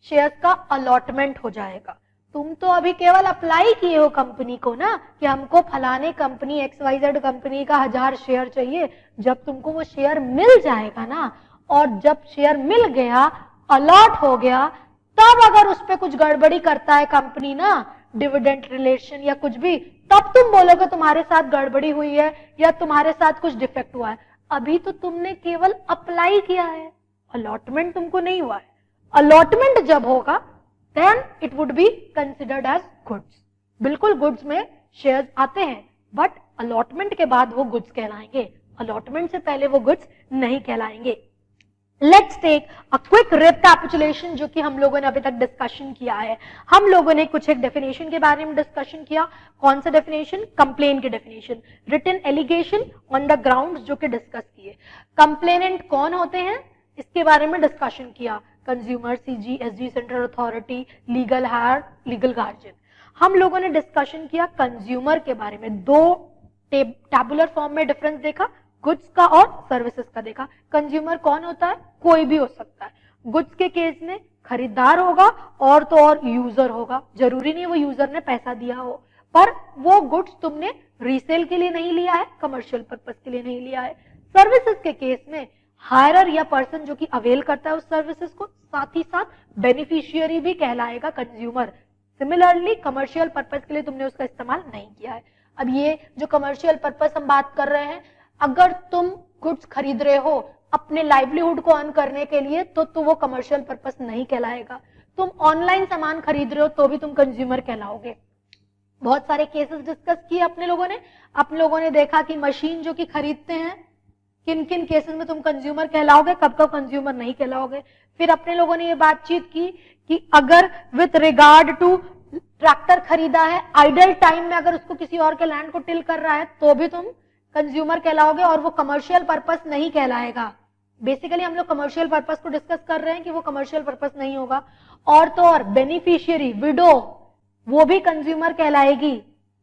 शेयर्स का अलॉटमेंट हो जाएगा। तुम तो अभी केवल अप्लाई किए हो कंपनी को ना कि हमको फलाने कंपनी XYZ कंपनी का 1000 शेयर चाहिए। जब तुमको वो शेयर मिल जाएगा ना, और जब शेयर मिल गया, अलॉट हो गया, तब अगर उस पर कुछ गड़बड़ी करता है कंपनी ना, डिविडेंड रिलेशन या कुछ भी, तब तुम बोलोगे तुम्हारे साथ गड़बड़ी हुई है या तुम्हारे साथ कुछ डिफेक्ट हुआ है। अभी तो तुमने केवल अप्लाई किया है, अलॉटमेंट तुमको नहीं हुआ है। अलॉटमेंट जब होगा then it would be considered as goods. बिल्कुल गुड्स में शेयर्स आते हैं, बट अलॉटमेंट के बाद वो गुड्स कहलाएंगे, अलॉटमेंट से पहले वो गुड्स नहीं कहलाएंगे। Let's take a quick recapitulation, जो कि हम लोगों ने अभी तक डिस्कशन किया है। हम लोगों ने कुछ एक डेफिनेशन के बारे में डिस्कशन किया। कौन सा डेफिनेशन? कंप्लेन की definition. Written allegation on the grounds, जो कि डिस्कस किए। कंप्लेनेंट कौन होते हैं, इसके बारे में डिस्कशन किया। Consumer, CG, SG, central authority, legal higher, legal guardian. हम लोगों ने डिस्कशन किया कंज्यूमर के बारे में। दो टैबुलर फॉर्म में डिफरेंस देखा, गुड्स का और सर्विसेज का देखा। कंज्यूमर कौन होता है? कोई भी हो सकता है। गुड्स के केस में खरीदार होगा और तो और यूजर होगा, जरूरी नहीं वो यूजर ने पैसा दिया हो, पर वो गुड्स तुमने रीसेल के लिए नहीं लिया है, कमर्शियल पर्पस के लिए नहीं लिया है। सर्विसेज के केस में हायरर या पर्सन जो कि अवेल करता है उस सर्विसेज को, साथ ही साथ बेनिफिशियरी भी कहलाएगा कंज्यूमर। सिमिलरली कमर्शियल पर्पस के लिए तुमने उसका इस्तेमाल नहीं किया है। अब ये जो कमर्शियल पर्पस हम बात कर रहे हैं, अगर तुम गुड्स खरीद रहे हो अपने लाइवलीहुड को अर्न करने के लिए, तो वो कमर्शियल पर्पस नहीं कहलाएगा। तुम ऑनलाइन सामान खरीद रहे हो तो भी तुम कंज्यूमर कहलाओगे। बहुत सारे केसेस डिस्कस किए अपने लोगों ने देखा कि मशीन जो कि खरीदते हैं, किन किन केसेस में तुम कंज्यूमर कहलाओगे, कब कब कंज्यूमर नहीं कहलाओगे। फिर अपने लोगों ने ये बातचीत की कि अगर विथ रिगार्ड टू ट्रैक्टर खरीदा है, आइडल टाइम में अगर उसको किसी और के लैंड को टिल कर रहा है तो भी तुम कंज्यूमर कहलाओगे और वो कमर्शियल पर्पस नहीं कहलाएगा। बेसिकली हम लोग कमर्शियल पर्पस को डिस्कस कर रहे हैं कि वो कमर्शियल पर्पस नहीं होगा। और तो और बेनिफिशियरी, विडो, वो भी कंज्यूमर कहलाएगी।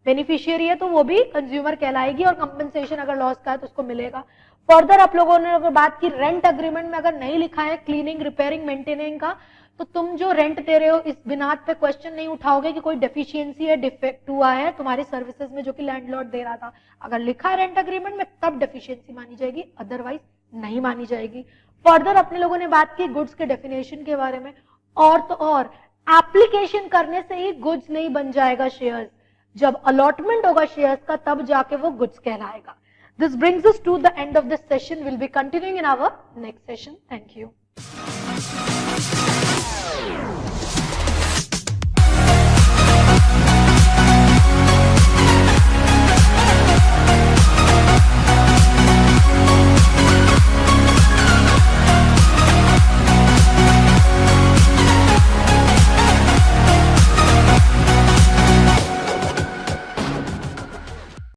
बेनिफिशियरी है तो वो भी कंज्यूमर कहलाएगी और कंपनसेशन अगर लॉस का है तो उसको मिलेगा। फर्दर आप लोगों ने अगर बात की रेंट अग्रीमेंट में अगर नहीं लिखा है क्लीनिंग, रिपेयरिंग, मेंटेनिंग का, तो तुम जो रेंट दे रहे हो इस बिनात पे क्वेश्चन नहीं उठाओगे कि कोई डेफिशिएंसी है, डिफेक्ट हुआ है तुम्हारी सर्विसेज में जो कि लैंडलॉर्ड दे रहा था। अगर लिखा है रेंट अग्रीमेंट में तब डेफिशिएंसी मानी जाएगी, अदरवाइज नहीं मानी जाएगी। फर्दर अपने लोगों ने बात की गुड्स के डेफिनेशन के बारे में। और तो और एप्लीकेशन करने से ही गुड्स नहीं बन जाएगा शेयर्स, जब अलॉटमेंट होगा शेयर्स का तब जाके वो गुड्स कहलाएगा। This brings us to the end of this session. We'll be continuing in our next session. Thank you.